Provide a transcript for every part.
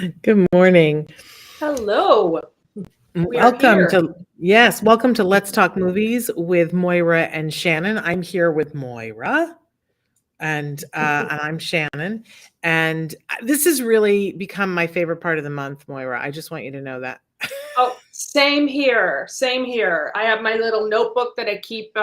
Good morning. Hello, we are Welcome here. to, yes, welcome to Let's Talk Movies with Moira and Shannon. I'm here with Moira and I'm Shannon. And this has really become my favorite part of the month, Moira. I just want you to know that. Oh, same here. Same here. I have my little notebook that I keep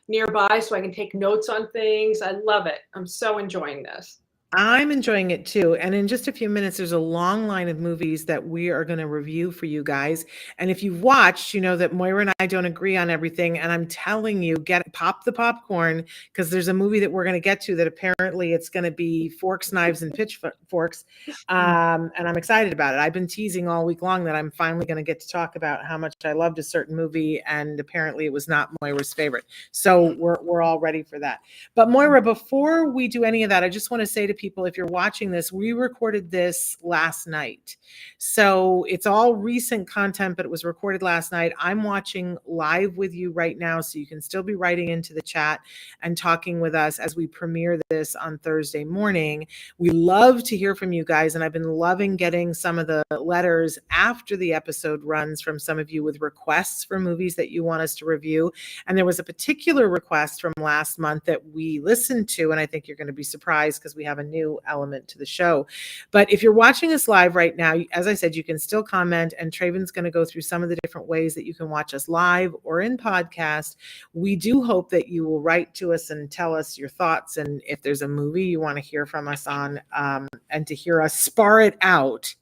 nearby so I can take notes on things. I love it. I'm so enjoying this. I'm enjoying it too. And in just a few minutes, there's a long line of movies that we are going to review for you guys. And if you've watched, you know that Moira and I don't agree on everything. And I'm telling you, pop the popcorn because there's a movie that we're going to get to that apparently it's going to be forks, knives, and pitchforks. And I'm excited about it. I've been teasing all week long that I'm finally going to get to talk about how much I loved a certain movie, and apparently it was not Moira's favorite. So we're all ready for that. But Moira, before we do any of that, I just want to say to people, if you're watching this, we recorded this last night. So it's all recent content, but it was recorded last night. I'm watching live with you right now, so you can still be writing into the chat and talking with us as we premiere this on Thursday morning. We love to hear from you guys, and I've been loving getting some of the letters after the episode runs from some of you with requests for movies that you want us to review. And there was a particular request from last month that we listened to, and I think you're going to be surprised because we have a new element to the show. But if you're watching us live right now, as I said, you can still comment, and Traven's going to go through some of the different ways that you can watch us live or in podcast. We do hope that you will write to us and tell us your thoughts, and if there's a movie you want to hear from us on, and to hear us spar it out.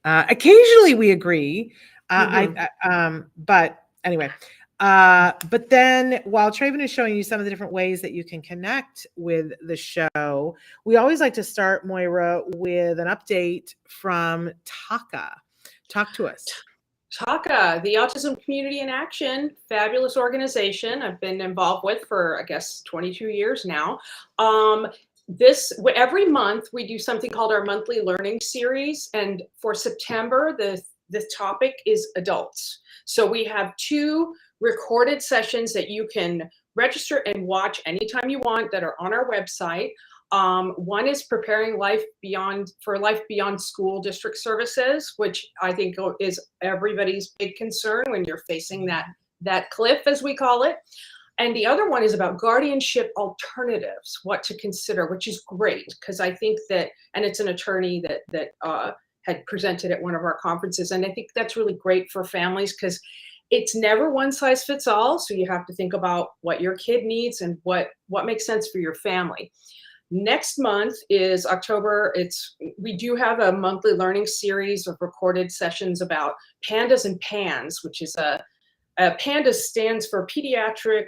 Occasionally we agree, but anyway. But then while Traven is showing you some of the different ways that you can connect with the show, we always like to start, Moira, with an update from Taca. Talk to us. Taca, the Autism Community in Action, fabulous organization I've been involved with for, I guess, 22 years now. Every month we do something called our monthly learning series, and for September the topic is adults. So we have 2 recorded sessions that you can register and watch anytime you want that are on our website. One is preparing life beyond school district services, which I think is everybody's big concern when you're facing that cliff, as we call it. And the other one is about guardianship alternatives, what to consider, which is great because I think that, and it's an attorney that had presented at one of our conferences, and I think that's really great for families because it's never one size fits all. So you have to think about what your kid needs and what makes sense for your family. Next month is October. We do have a monthly learning series of recorded sessions about PANDAS and PANS, which is PANDAS stands for pediatric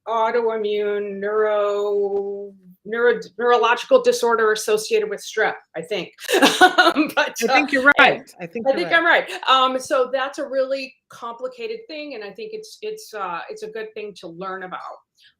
autoimmune neurological disorder associated with strep, I think. But I think you're right. I think I'm right. So that's a really complicated thing, and I think it's a good thing to learn about.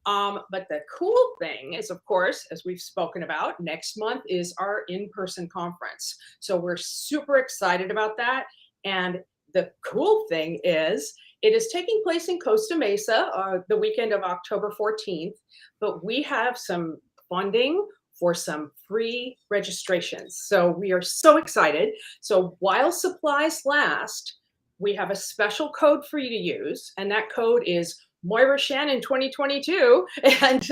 But the cool thing is, of course, as we've spoken about, next month is our in-person conference. So we're super excited about that. And the cool thing is, it is taking place in Costa Mesa the weekend of October 14th, but we have some funding for some free registrations. So we are so excited. So while supplies last, we have a special code for you to use, and that code is Moira Shannon 2022, and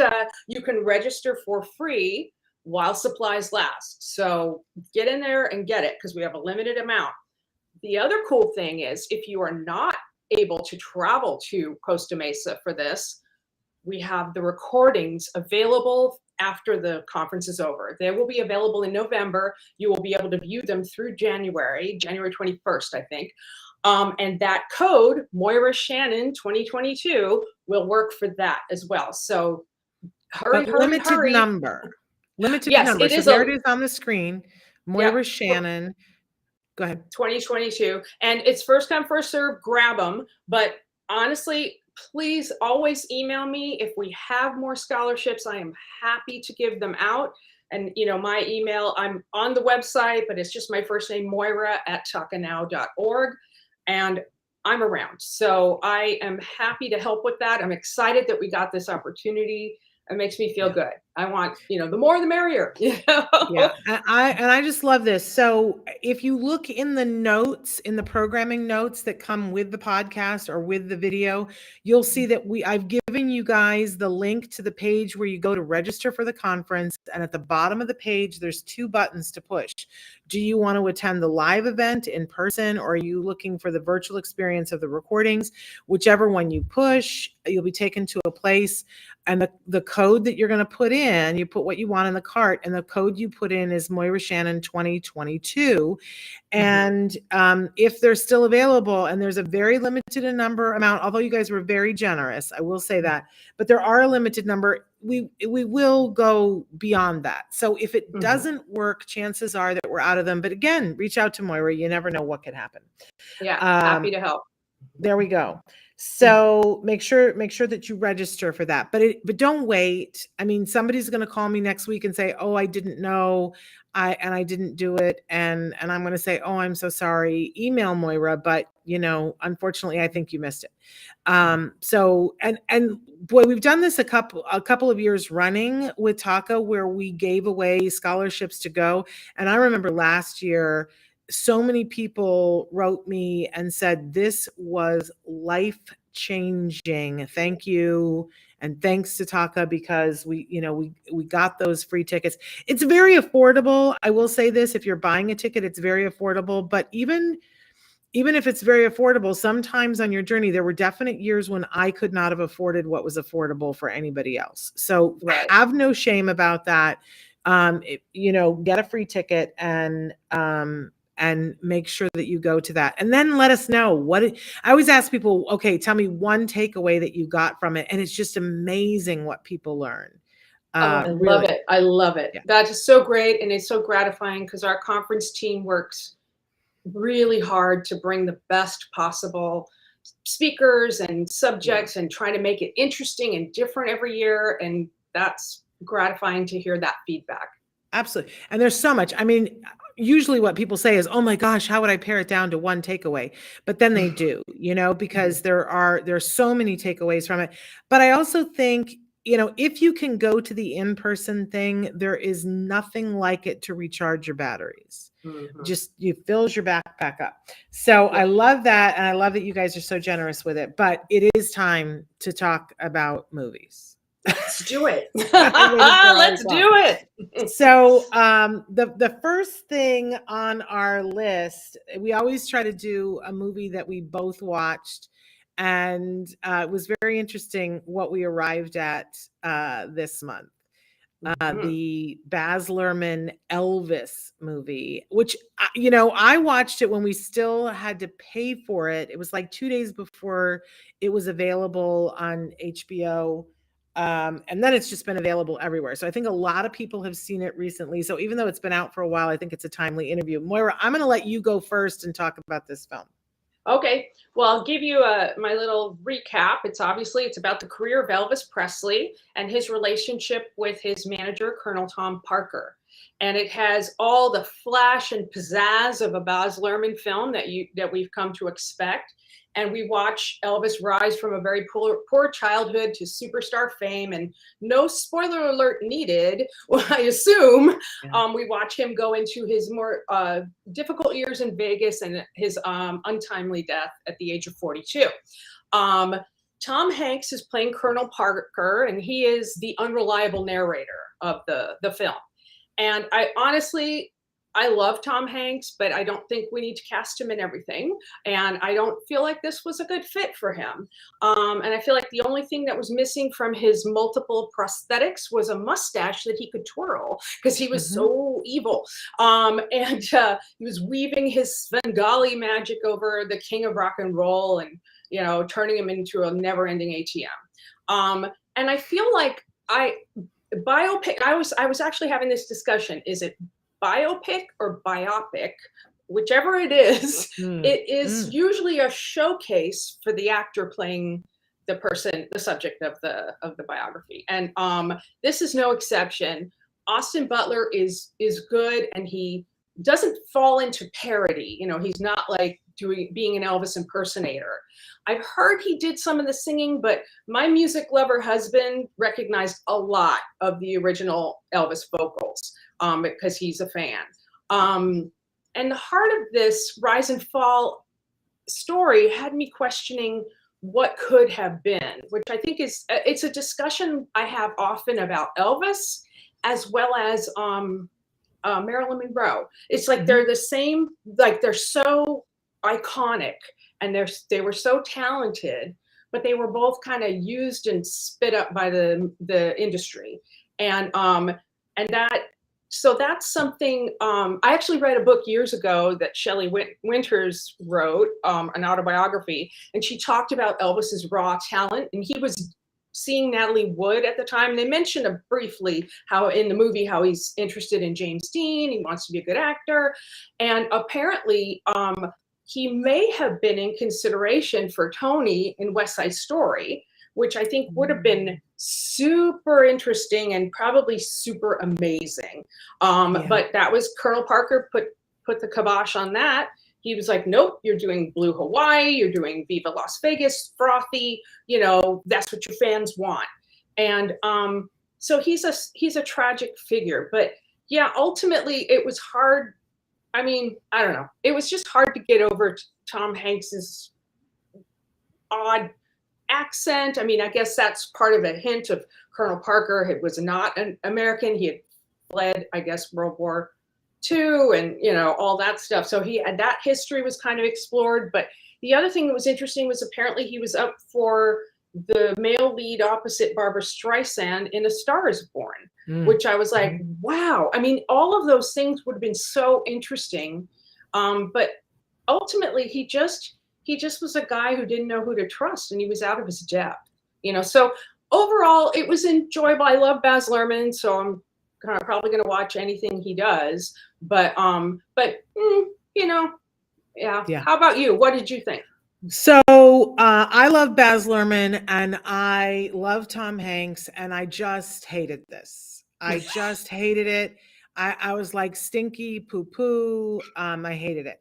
you can register for free while supplies last. So get in there and get it because we have a limited amount. The other cool thing is, if you are not able to travel to Costa Mesa for this, we have the recordings available after the conference is over. They will be available in November. You will be able to view them through January 21st, I think. And that code, Moira Shannon 2022, will work for that as well. So hurry. Number. Limited yes, number. It is so there it is on the screen. Moira Shannon. Go ahead. 2022. And it's first come, first serve, grab them. But honestly, please always email me. If we have more scholarships, I am happy to give them out. And my email, I'm on the website, but it's just my first name, Moira@tacanow.org. And I'm around. So I am happy to help with that. I'm excited that we got this opportunity. It makes me feel good. I want, the more the merrier. Yeah, and I just love this. So if you look in the notes, in the programming notes that come with the podcast or with the video, you'll see that I've given you guys the link to the page where you go to register for the conference. And at the bottom of the page, there's 2 buttons to push. Do you want to attend the live event in person, or are you looking for the virtual experience of the recordings? Whichever one you push, you'll be taken to a place. And the code that you're going to put in, you put what you want in the cart, and the code you put in is Moira Shannon 2022. And if they're still available, and there's a very limited amount, although you guys were very generous, I will say that, but there are a limited number. We will go beyond that. So if it doesn't work, chances are that we're out of them. But again, reach out to Moira. You never know what could happen. Yeah, happy to help. There we go. So make sure that you register for that. But don't wait. I mean, somebody's going to call me next week and say, "Oh, I didn't know, I didn't do it," and I'm going to say, "Oh, I'm so sorry." Email Moira, but unfortunately, I think you missed it. So and boy, we've done this a couple of years running with Taca, where we gave away scholarships to go. And I remember last year, so many people wrote me and said, this was life-changing. Thank you. And thanks to Taca, because we got those free tickets. It's very affordable. I will say this, if you're buying a ticket, it's very affordable. But even if it's very affordable, sometimes on your journey, there were definite years when I could not have afforded what was affordable for anybody else. So have no shame about that. Get a free ticket and make sure that you go to that. And then let us know I always ask people, okay, tell me one takeaway that you got from it. And it's just amazing what people learn. I love it. I love it. Yeah. That is so great. And it's so gratifying because our conference team works really hard to bring the best possible speakers and subjects and trying to make it interesting and different every year. And that's gratifying to hear that feedback. Absolutely. And there's so much. I mean, usually what people say is, "Oh my gosh, how would I pare it down to one takeaway?" But then they do, because there's so many takeaways from it. But I also think, if you can go to the in-person thing, there is nothing like it to recharge your batteries. Just you fills your backpack up. So I love that. And I love that you guys are so generous with it. But it is time to talk about movies. Let's do it. Let's do it. So the first thing on our list, we always try to do a movie that we both watched. And it was very interesting what we arrived at this month. The Baz Luhrmann Elvis movie, which, I watched it when we still had to pay for it. It was like 2 days before it was available on HBO. And then it's just been available everywhere. So I think a lot of people have seen it recently. So even though it's been out for a while, I think it's a timely interview. Moira, I'm going to let you go first and talk about this film. Okay, well, I'll give you my little recap. It's about the career of Elvis Presley and his relationship with his manager, Colonel Tom Parker. And it has all the flash and pizzazz of a Baz Luhrmann film that we've come to expect. And we watch Elvis rise from a very poor childhood to superstar fame, and no spoiler alert needed, well, I assume. We watch him go into his more difficult years in Vegas and his untimely death at the age of 42. Tom Hanks is playing Colonel Parker, and he is the unreliable narrator of the film. And I love Tom Hanks, but I don't think we need to cast him in everything. And I don't feel like this was a good fit for him. And I feel like the only thing that was missing from his multiple prosthetics was a mustache that he could twirl, because he was so evil. And he was weaving his Svengali magic over the king of rock and roll and, turning him into a never-ending ATM. And I feel like biopic, I was actually having this discussion. Is it biopic or biopic? Whichever it is, it is usually a showcase for the actor playing the subject of the biography. And this is no exception. Austin Butler is good, and he doesn't fall into parody. He's not like being an Elvis impersonator. I've heard he did some of the singing, but my music lover husband recognized a lot of the original Elvis vocals because he's a fan. And the heart of this rise and fall story had me questioning what could have been, which I think it's a discussion I have often about Elvis as well as Marilyn Monroe. It's like they're the same, like they're so iconic and they were so talented, but they were both kind of used and spit up by the industry. And that, so that's something, I actually read a book years ago that Shelley Winters wrote, an autobiography, and she talked about Elvis's raw talent, and he was seeing Natalie Wood at the time. They mentioned briefly how in the movie, how he's interested in James Dean, he wants to be a good actor. And apparently he may have been in consideration for Tony in West Side Story, which I think would have been super interesting and probably super amazing. But that was Colonel Parker put the kibosh on that. He was like, nope, you're doing Blue Hawaii, you're doing Viva Las Vegas, frothy, you know, that's what your fans want. And so he's a tragic figure. But yeah, ultimately it was hard. I mean, I don't know. It was just hard to get over Tom Hanks's odd accent. I mean, I guess that's part of a hint of Colonel Parker. It was not an American. He had fled, I guess, World War II and, you know, all that stuff. So that history was kind of explored. But the other thing that was interesting was apparently he was up for the male lead opposite Barbara Streisand in A Star Is Born, which I was like, wow. I mean, all of those things would have been so interesting. But ultimately he just was a guy who didn't know who to trust, and he was out of his depth, you know. So overall it was enjoyable. I love Baz Luhrmann, so I'm probably going to watch anything he does, but you know, yeah. How about you? What did you think? So I love Baz Luhrmann and I love Tom Hanks, and I just hated this. I just hated it. I was like, stinky poo poo. I hated it.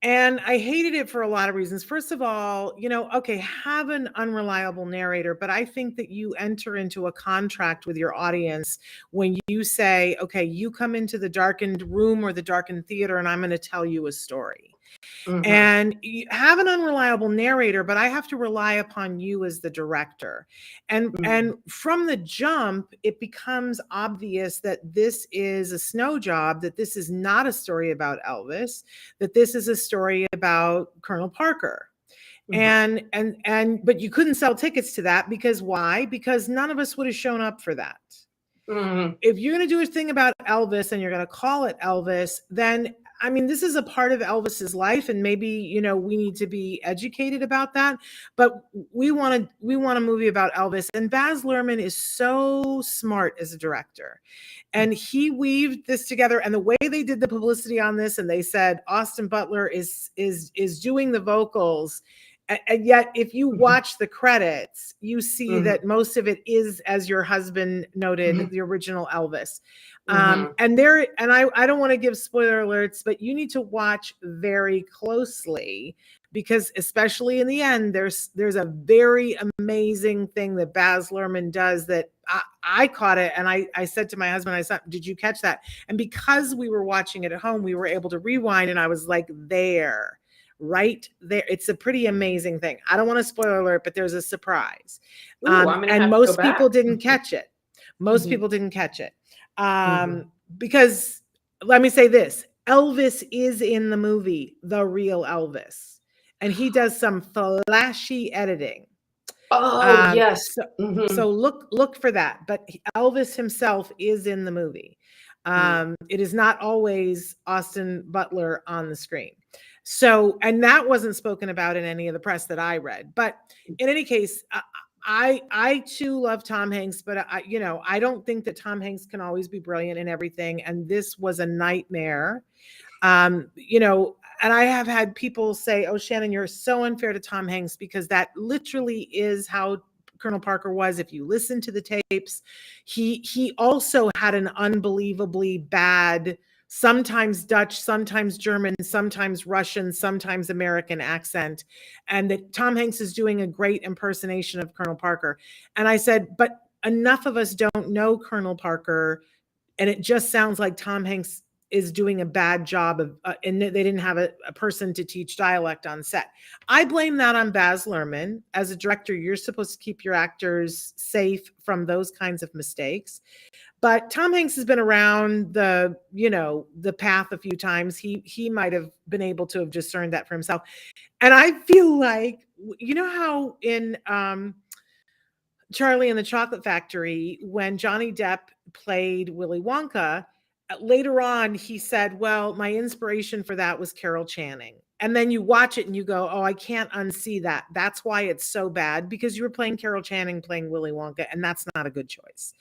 And I hated it for a lot of reasons. First of all, you know, okay, have an unreliable narrator, but I think that you enter into a contract with your audience when you say, okay, you come into the darkened room or the darkened theater and I'm going to tell you a story. And you have an unreliable narrator, but I have to rely upon you as the director. And from the jump, it becomes obvious that this is a snow job, that this is not a story about Elvis, that this is a story about Colonel Parker. But you couldn't sell tickets to that because why? Because none of us would have shown up for that. If you're going to do a thing about Elvis and you're going to call it Elvis, then I mean, this is a part of Elvis's life, and maybe, you know, we need to be educated about that. But we want a movie about Elvis, and Baz Luhrmann is so smart as a director, and he weaved this together. And the way they did the publicity on this, and they said Austin Butler is doing the vocals. And yet, if you watch the credits, you see that most of it is, as your husband noted, the original Elvis. And I don't want to give spoiler alerts, but you need to watch very closely, because especially in the end, there's a very amazing thing that Baz Luhrmann does that I caught it. And I said to my husband, I said, did you catch that? And because we were watching it at home, we were able to rewind, and I was like, right there. It's a pretty amazing thing. I don't want to spoiler alert, but there's a surprise. And most people didn't catch it. Most people didn't catch it. Because let me say this, Elvis is in the movie, the real Elvis, and he does some flashy editing. Yes. So look for that. But Elvis himself is in the movie. It is not always Austin Butler on the screen. So, and that wasn't spoken about in any of the press that I read. But in any case, I too love Tom Hanks, but I don't think that Tom Hanks can always be brilliant in everything. And this was a nightmare. And I have had people say, oh, Shannon, you're so unfair to Tom Hanks, because that literally is how Colonel Parker was. If you listen to the tapes, he also had an unbelievably bad sometimes Dutch, sometimes German, sometimes Russian, sometimes American accent, and that Tom Hanks is doing a great impersonation of Colonel Parker. And I said, but enough of us don't know Colonel Parker, and it just sounds like Tom Hanks is doing a bad job of, and they didn't have a person to teach dialect on set. I blame that on Baz Luhrmann. As a director, you're supposed to keep your actors safe from those kinds of mistakes. But Tom Hanks has been around the, the path a few times. He might have been able to have discerned that for himself. And I feel like, how in Charlie and the Chocolate Factory, when Johnny Depp played Willy Wonka, later on he said, well, my inspiration for that was Carol Channing. And then you watch it and you go, oh, I can't unsee that. That's why it's so bad, because you were playing Carol Channing playing Willy Wonka, and that's not a good choice.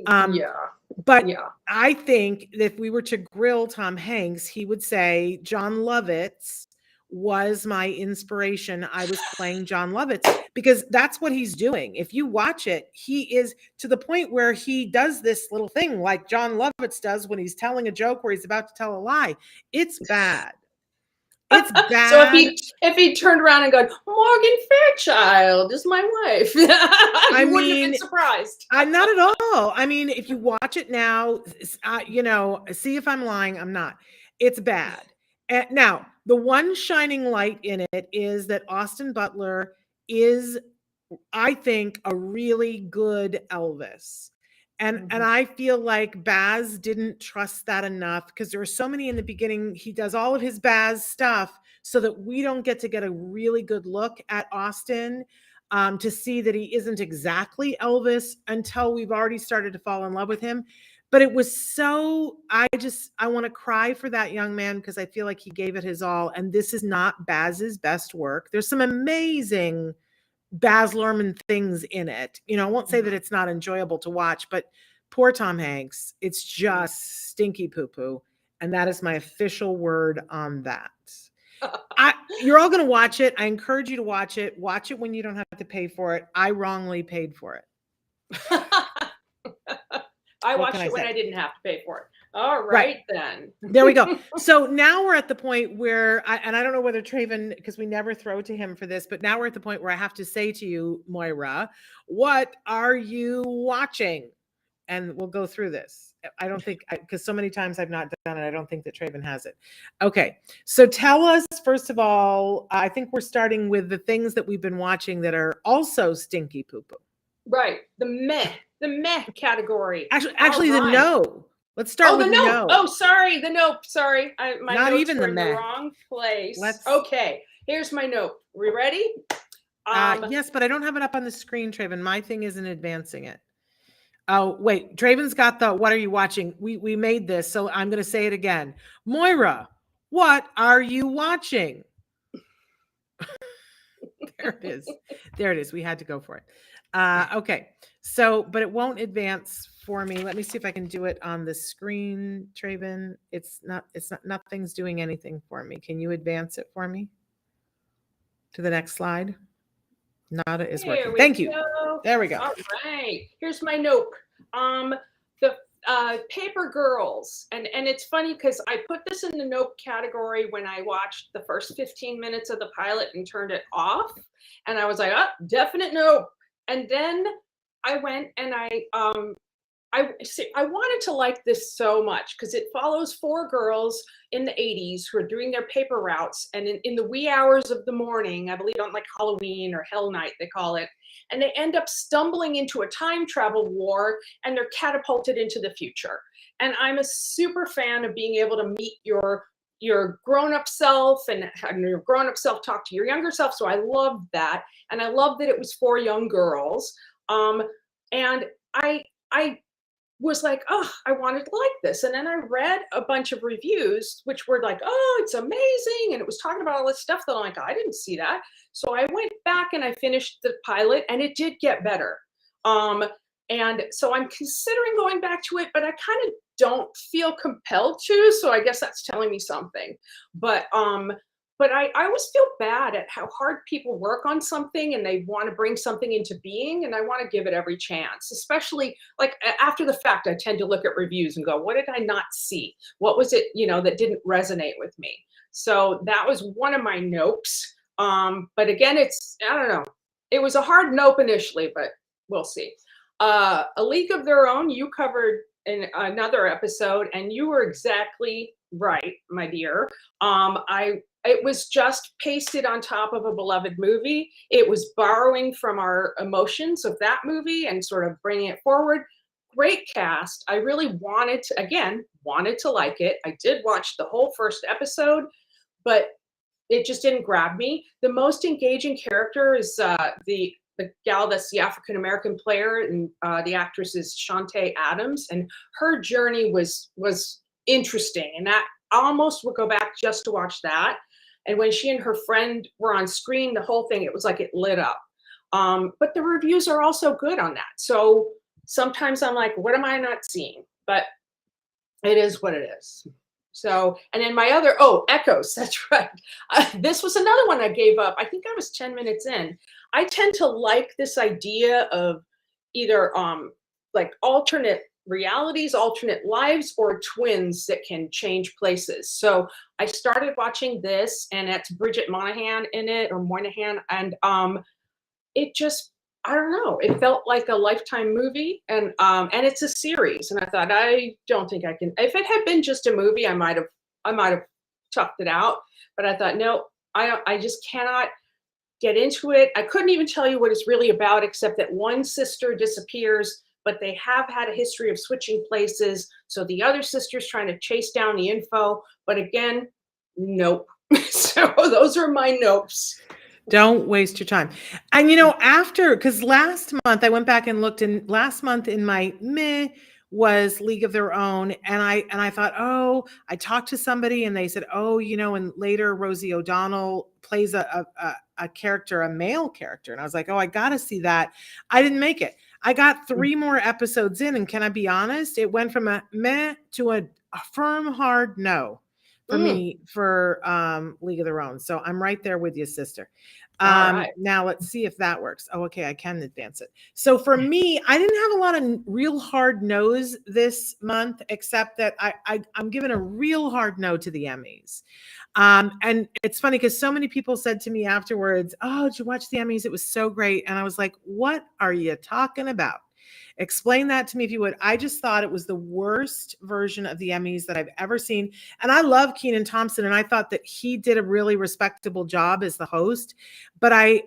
But I think that if we were to grill Tom Hanks, he would say John Lovitz was my inspiration. I was playing John Lovitz, because that's what he's doing. If you watch it, he is to the point where he does this little thing like John Lovitz does when he's telling a joke where he's about to tell a lie. It's bad. It's bad. So if he turned around and go, Morgan Fairchild is my wife, you wouldn't have been surprised. I'm not at all. I mean, if you watch it now, see if I'm lying. I'm not. It's bad. Now, the one shining light in it is that Austin Butler is, I think, a really good Elvis. And I feel like Baz didn't trust that enough, because there were so many in the beginning. He does all of his Baz stuff so that we don't get a really good look at Austin, to see that he isn't exactly Elvis until we've already started to fall in love with him. But it was so, I want to cry for that young man, because I feel like he gave it his all. And this is not Baz's best work. There's some amazing Baz Luhrmann things in it. I won't say that it's not enjoyable to watch, but poor Tom Hanks, it's just stinky poo-poo. And that is my official word on that. You're all going to watch it. I encourage you to watch it. Watch it when you don't have to pay for it. I wrongly paid for it. I watched it when I didn't have to pay for it. All right, then. There we go. So now we're at the point where, and I don't know whether Traven, because we never throw to him for this, but now we're at the point where I have to say to you, Moira, what are you watching? And we'll go through this. I don't think, because so many times I've not done it, I don't think that Traven has it. Okay. So tell us, first of all, I think we're starting with the things that we've been watching that are also stinky poo-poo. Right. The meh category. Actually, the no. Let's start with the no. Oh, sorry. The nope. Sorry. My Not notes even were the in meh. the wrong place. Okay. Here's my note. We ready? Yes, but I don't have it up on the screen, Traven. My thing isn't advancing it. Oh, wait. Traven's got the what are you watching? We made this, so I'm going to say it again. Moira, what are you watching? There it is. There it is. We had to go for it. Okay. So, but it won't advance for me. Let me see if I can do it on the screen, Traven. Nothing's doing anything for me. Can you advance it for me to the next slide? Nada is working. Thank you. There we go. All right. Here's my note. The Paper Girls. And it's funny because I put this in the nope category when I watched the first 15 minutes of the pilot and turned it off. And I was like, oh, definite nope. And then I went and I wanted to like this so much because it follows 4 girls in the 80s who are doing their paper routes, and in the wee hours of the morning, I believe on like Halloween or Hell Night they call it, and they end up stumbling into a time travel war and they're catapulted into the future. And I'm a super fan of being able to meet your grown-up self and your grown-up self talk to your younger self. So I loved that, and I loved that it was 4 young girls. And I was like, oh, I wanted to like this. And then I read a bunch of reviews, which were like, oh, it's amazing. And it was talking about all this stuff that I'm like, I didn't see that. So I went back and I finished the pilot, and it did get better. And so I'm considering going back to it, but I kind of don't feel compelled to. So I guess that's telling me something. But but I always feel bad at how hard people work on something and they want to bring something into being, and I want to give it every chance, especially like after the fact. I tend to look at reviews and go, what did I not see? What was it, that didn't resonate with me? So that was one of my nopes. But again, I don't know. It was a hard nope initially, but we'll see. A League of Their Own, you covered in another episode, and you were exactly right, my dear. It was just pasted on top of a beloved movie. It was borrowing from our emotions of that movie and sort of bringing it forward. Great cast. I really wanted to like it. I did watch the whole first episode, but it just didn't grab me. The most engaging character is the gal that's the African American player, and the actress is Shantae Adams, and her journey was interesting, and that I almost would go back just to watch that. And when she and her friend were on screen, the whole thing, it was like it lit up. But the reviews are also good on that. So sometimes I'm like, what am I not seeing? But it is what it is. So, and then my other, Echoes, that's right. This was another one I gave up. I think I was 10 minutes in. I tend to like this idea of either like alternate realities, alternate lives, or twins that can change places. So I started watching this, and it's Bridget Moynahan in it, or Moynihan, and it just, I don't know, it felt like a Lifetime movie, and it's a series, and I thought, I don't think I can. If it had been just a movie, I might have chucked it out, but I thought, no, I just cannot get into it. I couldn't even tell you what it's really about, except that one sister disappears, but they have had a history of switching places, so the other sister's trying to chase down the info, but again, nope. So those are my nopes. Don't waste your time. And because last month I went back and looked, and last month in my meh was League of Their Own, and I thought, I talked to somebody and they said, and later Rosie O'Donnell plays a character, a male character, and I was like, I gotta see that. I didn't make it. I got 3 more episodes in, and can I be honest? It went from a meh to a firm hard no for me for League of Their Own. So I'm right there with you, sister. Right. Now let's see if that works. Okay, I can advance it. So for me, I didn't have a lot of real hard no's this month, except that I'm giving a real hard no to the Emmys. And it's funny because so many people said to me afterwards, did you watch the Emmys? It was so great. And I was like, what are you talking about? Explain that to me if you would. I just thought it was the worst version of the Emmys that I've ever seen. And I love Kenan Thompson, and I thought that he did a really respectable job as the host. But I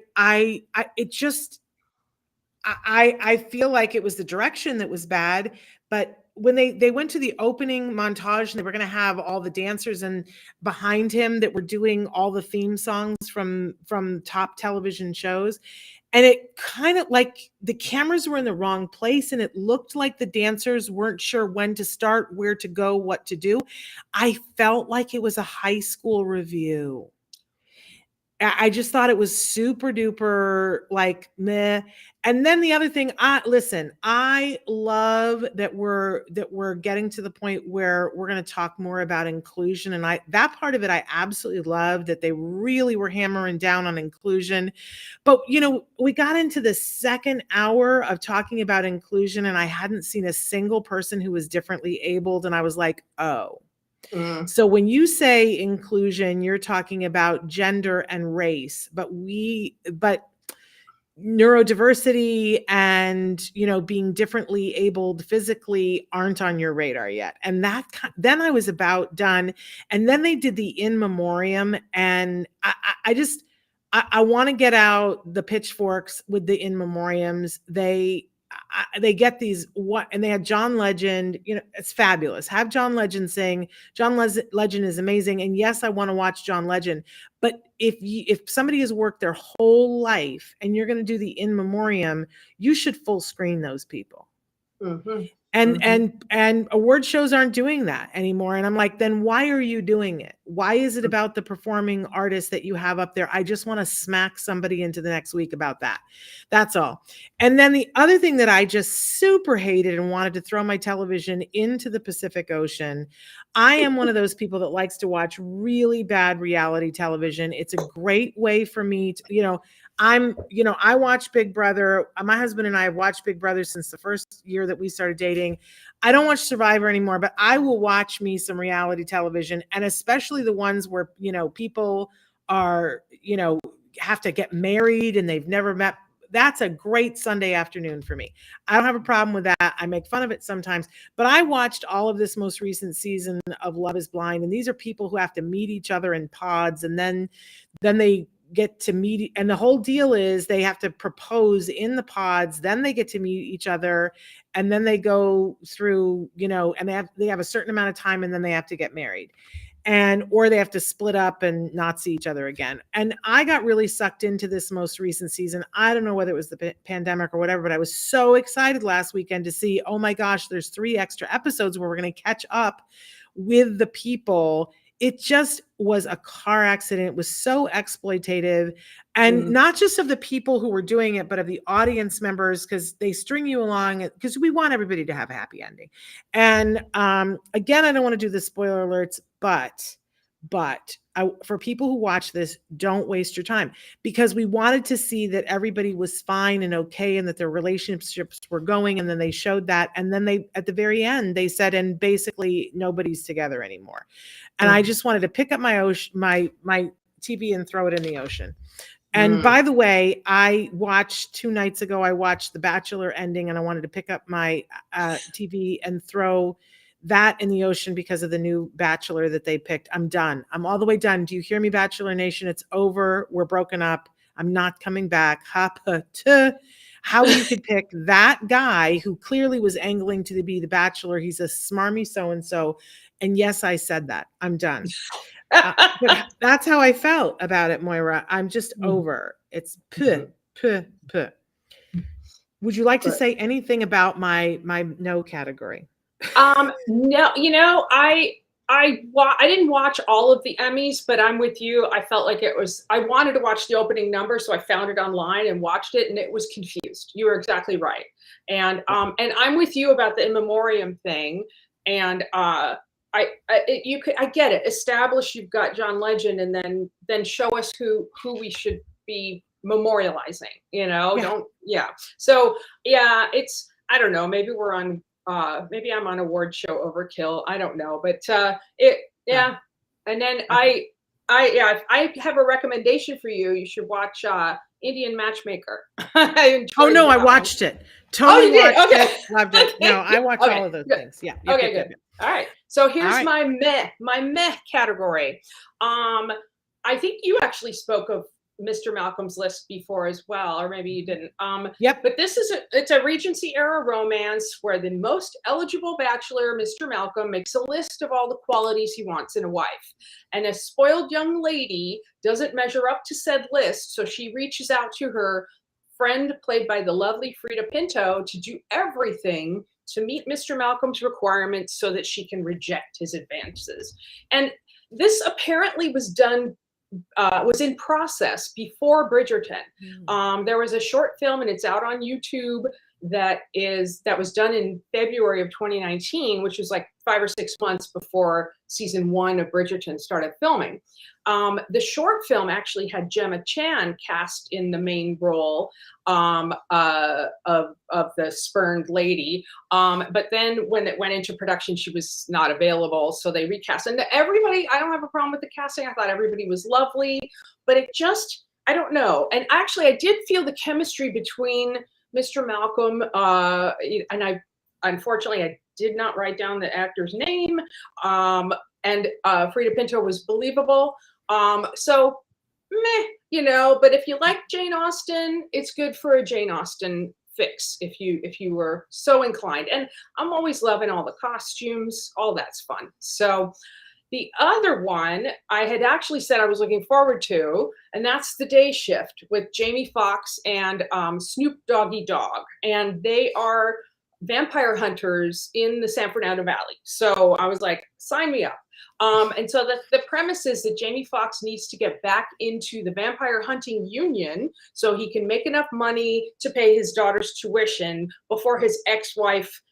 feel like it was the direction that was bad. But when they went to the opening montage, and they were going to have all the dancers and behind him that were doing all the theme songs from top television shows, and it kind of like the cameras were in the wrong place, and it looked like the dancers weren't sure when to start, where to go, what to do. I felt like it was a high school review. I just thought it was super duper like meh. And then the other thing, I love that we're getting to the point where we're going to talk more about inclusion. And that part of it, I absolutely love that they really were hammering down on inclusion. But we got into the second hour of talking about inclusion, and I hadn't seen a single person who was differently abled. And I was like, oh. So when you say inclusion, you're talking about gender and race, but neurodiversity and being differently abled physically aren't on your radar yet. And then I was about done. And then they did the in memoriam, and I want to get out the pitchforks with the in memoriams. They get these and they had John Legend. It's fabulous. Have John Legend sing. John Legend is amazing, and yes, I want to watch John Legend. But if somebody has worked their whole life and you're going to do the in memoriam, you should full screen those people. Mhm. And award shows aren't doing that anymore. And I'm like, then why are you doing it? Why is it about the performing artists that you have up there? I just want to smack somebody into the next week about that. That's all. And then the other thing that I just super hated and wanted to throw my television into the Pacific Ocean. I am one of those people that likes to watch really bad reality television. It's a great way for me to, I watch Big Brother. My husband and I have watched Big Brother since the first year that we started dating. I don't watch Survivor anymore, but I will watch me some reality television, and especially the ones where, people are, have to get married and they've never met. That's a great Sunday afternoon for me. I don't have a problem with that. I make fun of it sometimes, but I watched all of this most recent season of Love is Blind, and these are people who have to meet each other in pods, and then they get to meet, and the whole deal is they have to propose in the pods, then they get to meet each other, and then they go through, and they have a certain amount of time, and then they have to get married, or they have to split up and not see each other again. And I got really sucked into this most recent season. I don't know whether it was the pandemic or whatever, but I was so excited last weekend to see, oh my gosh, there's 3 extra episodes where we're going to catch up with the people. It just was a car accident. It was so exploitative, and not just of the people who were doing it, but of the audience members, because they string you along, because we want everybody to have a happy ending. And again, I don't want to do the spoiler alerts, but for people who watch this, don't waste your time, because we wanted to see that everybody was fine and okay and that their relationships were going. And then they showed that. And then at the very end, they said, and basically nobody's together anymore. And I just wanted to pick up my TV and throw it in the ocean. And by the way, I watched 2 nights ago, I watched The Bachelor ending, and I wanted to pick up my TV and throw that in the ocean because of the new Bachelor that they picked. I'm done. I'm all the way done. Do you hear me, Bachelor Nation? It's over. We're broken up. I'm not coming back. How you could pick that guy who clearly was angling to be the Bachelor. He's a smarmy so-and-so. And yes, I said that. I'm done. But that's how I felt about it, Moira. I'm just over. It's puh. Would you like to say anything about my no category? No, I didn't watch all of the Emmys, but I'm with you. I felt like I wanted to watch the opening number, so I found it online and watched it, and it was confused. You were exactly right. And I'm with you about the in memoriam thing. And I get it. Establish you've got John Legend, and then show us who we should be memorializing. So I don't know, maybe we're on maybe I'm on award show overkill, I don't know, but and then I have a recommendation for you. You should watch Indian Matchmaker. I watched it. Totally watched it. Loved it. No, I watched all of those things. Yeah. Good. All right. So here's my meh category. I think you actually spoke of Mr. Malcolm's List before as well, or maybe you didn't. But it's a Regency era romance where the most eligible bachelor, Mr. Malcolm, makes a list of all the qualities he wants in a wife. And a spoiled young lady doesn't measure up to said list, so she reaches out to her friend, played by the lovely Frida Pinto, to do everything to meet Mr. Malcolm's requirements so that she can reject his advances. And this apparently was in process before Bridgerton. There was a short film, and it's out on YouTube, that was done in February of 2019, which was like 5 or 6 months before season 1 of Bridgerton started filming. The short film actually had Gemma Chan cast in the main role of the spurned lady. But then when it went into production, she was not available, so they recast. And everybody, I don't have a problem with the casting. I thought everybody was lovely, but it just, I don't know. And actually, I did feel the chemistry between Mr. Malcolm, and unfortunately, I did not write down the actor's name, and Frida Pinto was believable. So meh, but if you like Jane Austen, it's good for a Jane Austen fix if you were so inclined. And I'm always loving all the costumes, all that's fun. So the other one I had actually said I was looking forward to, and that's The Day Shift with Jamie Foxx and Snoop Doggy Dogg. And they are vampire hunters in the San Fernando Valley. So I was like, sign me up. And so the premise is that Jamie Foxx needs to get back into the vampire hunting union so he can make enough money to pay his daughter's tuition before his ex-wife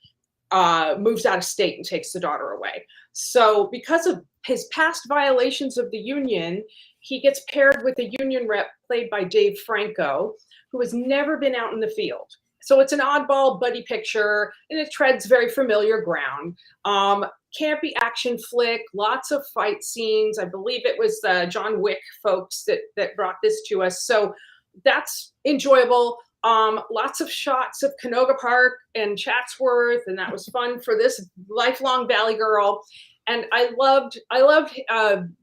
moves out of state and takes the daughter away. So because of his past violations of the union, he gets paired with a union rep played by Dave Franco, who has never been out in the field. So it's an oddball buddy picture, and it treads very familiar ground. Campy action flick, lots of fight scenes. I believe it was the John Wick folks that brought this to us. So that's enjoyable. Lots of shots of Canoga Park and Chatsworth, and that was fun for this lifelong Valley girl. And I loved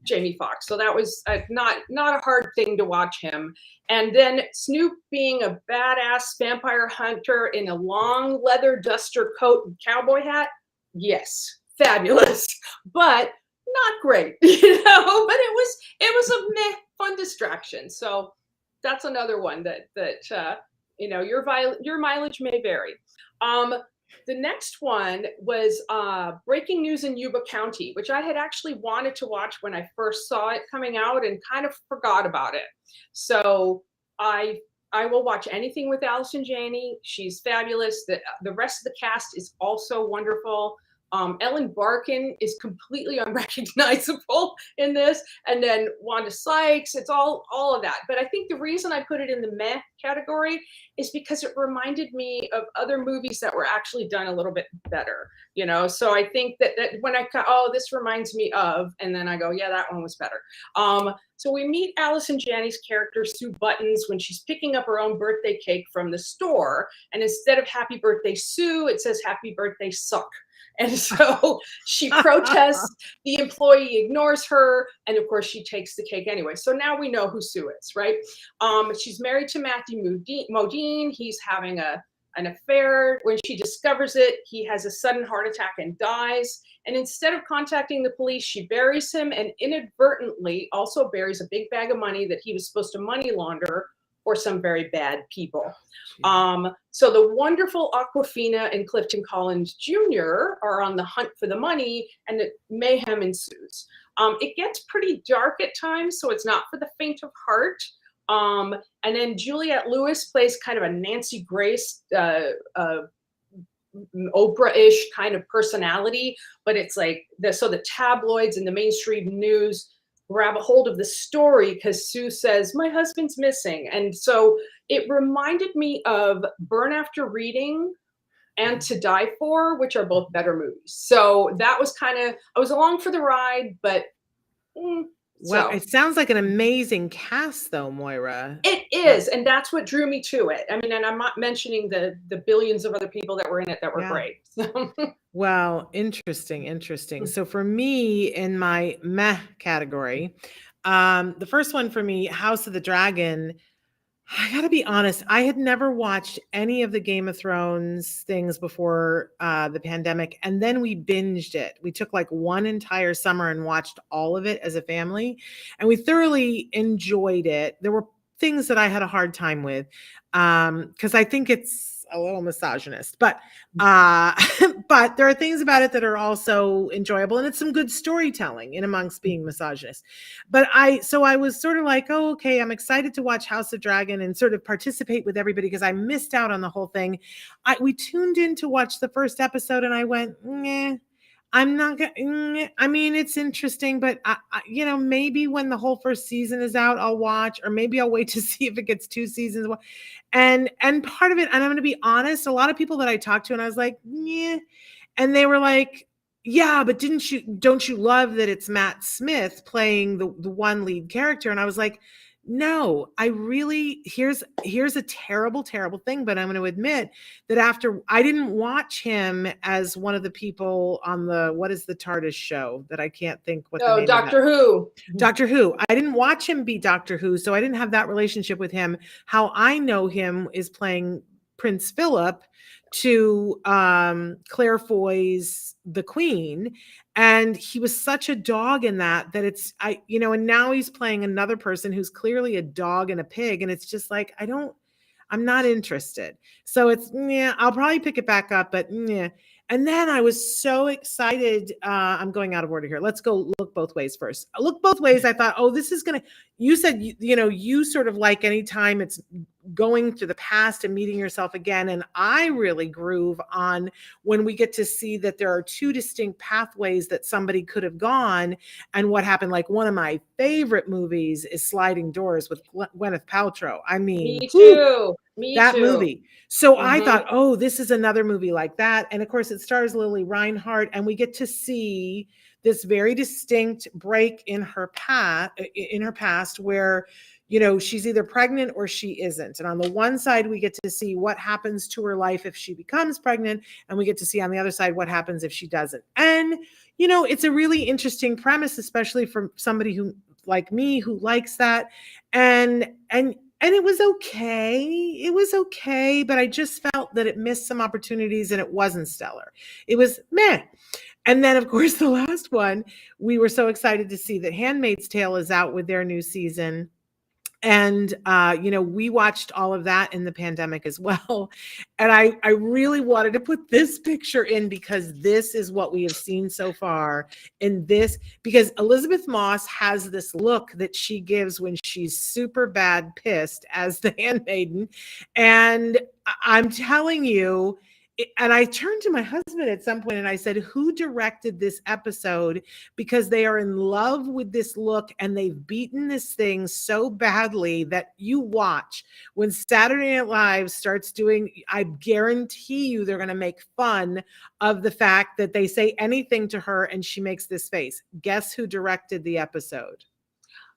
Jamie Foxx, so that was not a hard thing to watch him. And then Snoop being a badass vampire hunter in a long leather duster coat and cowboy hat, yes, fabulous, but not great, you know. But it was a meh, fun distraction. So that's another one that you know, your mileage may vary. The next one was Breaking News in Yuba County, which I had actually wanted to watch when I first saw it coming out and kind of forgot about it. So I will watch anything with Allison Janney. She's fabulous. The rest of the cast is also wonderful. Ellen Barkin is completely unrecognizable in this, and then Wanda Sykes. It's all of that. But I think the reason I put it in the meh category is because it reminded me of other movies that were actually done a little bit better, you know. So I think that when this reminds me of, and then I go, yeah, that one was better. So we meet Allison Janney's character Sue Buttons when she's picking up her own birthday cake from the store, and instead of Happy Birthday Sue, it says Happy Birthday Suck. And so she protests, the employee ignores her, and of course she takes the cake anyway. So now we know who Sue is, right? She's married to Matthew Modine. He's having an affair. When she discovers it, he has a sudden heart attack and dies. And instead of contacting the police, she buries him and inadvertently also buries a big bag of money that he was supposed to money launder for some very bad people. So the wonderful Aquafina and Clifton Collins Jr. are on the hunt for the money, and the mayhem ensues. It gets pretty dark at times, so it's not for the faint of heart. And then Juliette Lewis plays kind of a Nancy Grace, Oprah-ish kind of personality, but it's like the tabloids and the mainstream news grab a hold of the story because Sue says, my husband's missing. And so it reminded me of Burn After Reading and To Die For, which are both better movies. So that was I was along for the ride, but well, it sounds like an amazing cast though, Moira. It is, and that's what drew me to it. I mean, and I'm not mentioning the billions of other people that were in it that were great. Well, interesting. So for me, in my meh category, the first one for me, House of the Dragon, I gotta be honest, I had never watched any of the Game of Thrones things before the pandemic, and then we binged it. We took like one entire summer and watched all of it as a family, and we thoroughly enjoyed it. There were things that I had a hard time with because I think it's a little misogynist, but but there are things about it that are also enjoyable, and it's some good storytelling in amongst being misogynist. But I was sort of like, oh, okay, I'm excited to watch House of Dragon and sort of participate with everybody because I missed out on the whole thing. We tuned in to watch the first episode, and I went, I'm not gonna. I mean, it's interesting, but you know, maybe when the whole first season is out, I'll watch, or maybe I'll wait to see if it gets 2 seasons. And part of it, and I'm going to be honest, a lot of people that I talked to, and I was like, yeah, and they were like, yeah, but don't you love that it's Matt Smith playing the one lead character? And I was like, no, I really, here's a terrible thing, but I'm going to admit that after I didn't watch him as one of the people on what is the TARDIS show that I can't think what the name Doctor Who. Doctor Who. I didn't watch him be Doctor Who, so I didn't have that relationship with him. How I know him is playing Prince Philip to Claire Foy's The Queen, and he was such a dog in that and now he's playing another person who's clearly a dog and a pig, and it's just like I don't I'm not interested. So it's, yeah, I'll probably pick it back up, but yeah. And then I was so excited. I'm going out of order here. Let's go Look Both Ways first. Look Both Ways. I thought, oh, this is going to, you said, you sort of like anytime it's going to the past and meeting yourself again. And I really groove on when we get to see that there are two distinct pathways that somebody could have gone and what happened. Like one of my favorite movies is Sliding Doors with Gwyneth Paltrow. I mean, Me too. Me that too. movie. So I Mhm. thought, oh, this is another movie like that. And of course, it stars Lily Reinhart, and we get to see this very distinct break in her past where, she's either pregnant or she isn't. And on the one side, we get to see what happens to her life if she becomes pregnant, and we get to see on the other side what happens if she doesn't. And it's a really interesting premise, especially for somebody who, like me, who likes that. And it was okay. It was okay, but I just felt that it missed some opportunities and it wasn't stellar. It was meh. And then, of course, the last one, we were so excited to see that Handmaid's Tale is out with their new season. And, we watched all of that in the pandemic as well. And I really wanted to put this picture in because this is what we have seen so far in this, because Elizabeth Moss has this look that she gives when she's super bad pissed as the handmaiden. And I'm telling you, and I turned to my husband at some point and I said, who directed this episode? Because they are in love with this look and they've beaten this thing so badly that you watch when Saturday Night Live starts doing, I guarantee you they're going to make fun of the fact that they say anything to her and she makes this face. Guess who directed the episode?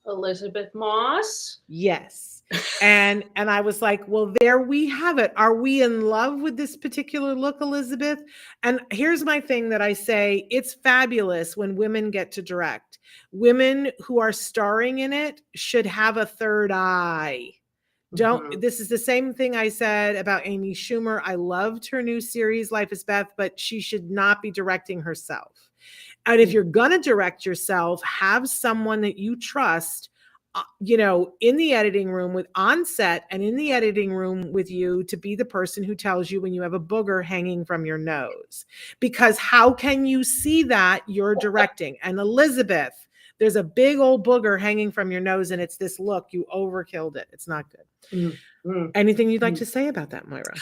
Elizabeth Moss. Yes. And I was like, well, there we have it. Are we in love with this particular look, Elizabeth? And here's my thing that I say, it's fabulous when women get to direct. Women who are starring in it should have a third eye. This is the same thing I said about Amy Schumer. I loved her new series, Life is Beth, but she should not be directing herself. And if you're going to direct yourself, have someone that you trust, in the editing room on set and in the editing room with you to be the person who tells you when you have a booger hanging from your nose. Because how can you see that you're directing? And Elizabeth, there's a big old booger hanging from your nose and it's this look. You overkilled it. It's not good. Anything you'd like to say about that, Moira?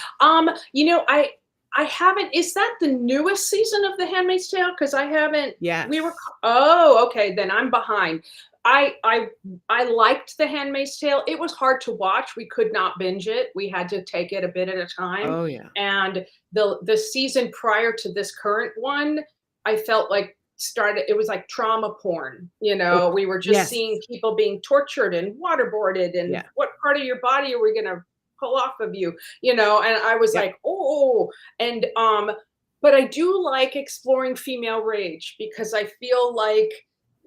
I haven't. Is that the newest season of The Handmaid's Tale? Because I haven't. Yeah. Oh, okay. Then I'm behind. I liked The Handmaid's Tale. It was hard to watch. We could not binge it. We had to take it a bit at a time. Oh yeah. And the season prior to this current one, I felt like it was like trauma porn. We were just seeing people being tortured and waterboarded, and what part of your body are we gonna pull off of you? And I was like, oh, and but I do like exploring female rage because I feel like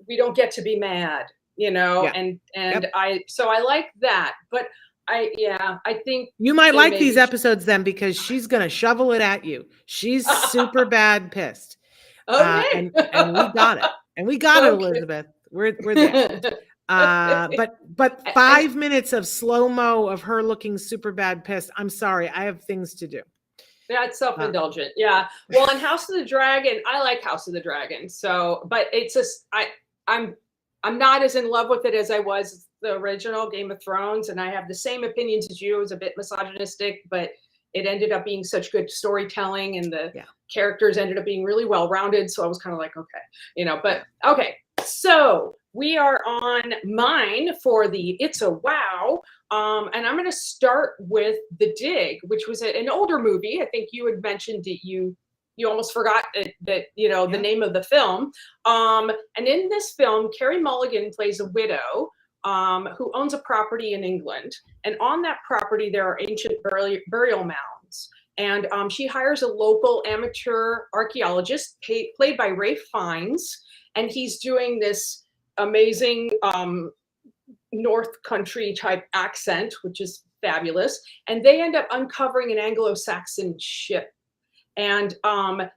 we don't get to be mad, and I like that. But I think you might like these episodes then because she's gonna shovel it at you. She's super bad pissed. Okay. And we got it. And we got it, Elizabeth. We're there. But 5 minutes of slow-mo of her looking super bad pissed. I'm sorry, I have things to do. That's self-indulgent. Yeah. Well, in House of the Dragon, I like House of the Dragon. So, but it's just I'm not as in love with it as I was the original Game of Thrones, and I have the same opinions as you. It was a bit misogynistic, but it ended up being such good storytelling, and the characters ended up being really well-rounded. So I was kind of like, okay, but okay. So we are on mine for the It's a Wow. And I'm going to start with The Dig, which was an older movie. I think you had mentioned that you almost forgot that the name of the film. And in this film, Carey Mulligan plays a widow who owns a property in England. And on that property, there are ancient burial mounds. And she hires a local amateur archaeologist played by Ralph Fiennes. And he's doing this amazing North Country type accent, which is fabulous. And they end up uncovering an Anglo-Saxon ship. And Ralph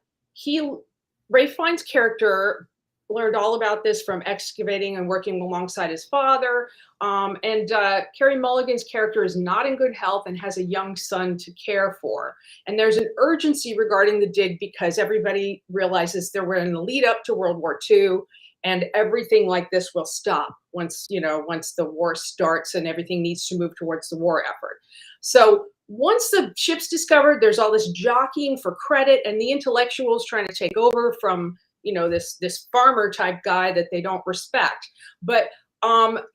Fiennes' character learned all about this from excavating and working alongside his father. Carey Mulligan's character is not in good health and has a young son to care for. And there's an urgency regarding the dig because everybody realizes that we're in the lead up to World War II, and everything like this will stop once the war starts and everything needs to move towards the war effort. So once the ship's discovered, there's all this jockeying for credit and the intellectuals trying to take over from this farmer type guy that they don't respect. But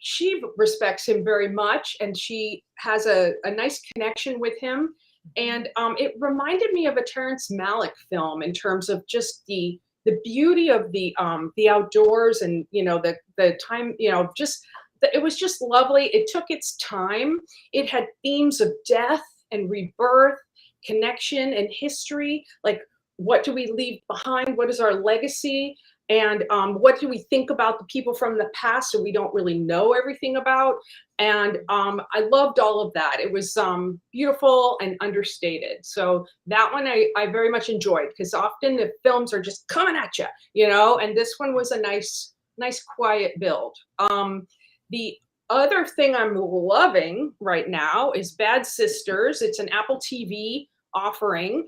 she respects him very much, and she has a nice connection with him. And it reminded me of a Terrence Malick film in terms of just the beauty of the outdoors, and the time, it was just lovely. It took its time. It had themes of death and rebirth, connection and history, like what do we leave behind? What is our legacy? And what do we think about the people from the past that we don't really know everything about? And I loved all of that. It was beautiful and understated. So that one I very much enjoyed, because often the films are just coming at you, and this one was a nice quiet build. The other thing I'm loving right now is Bad Sisters. It's an Apple TV offering.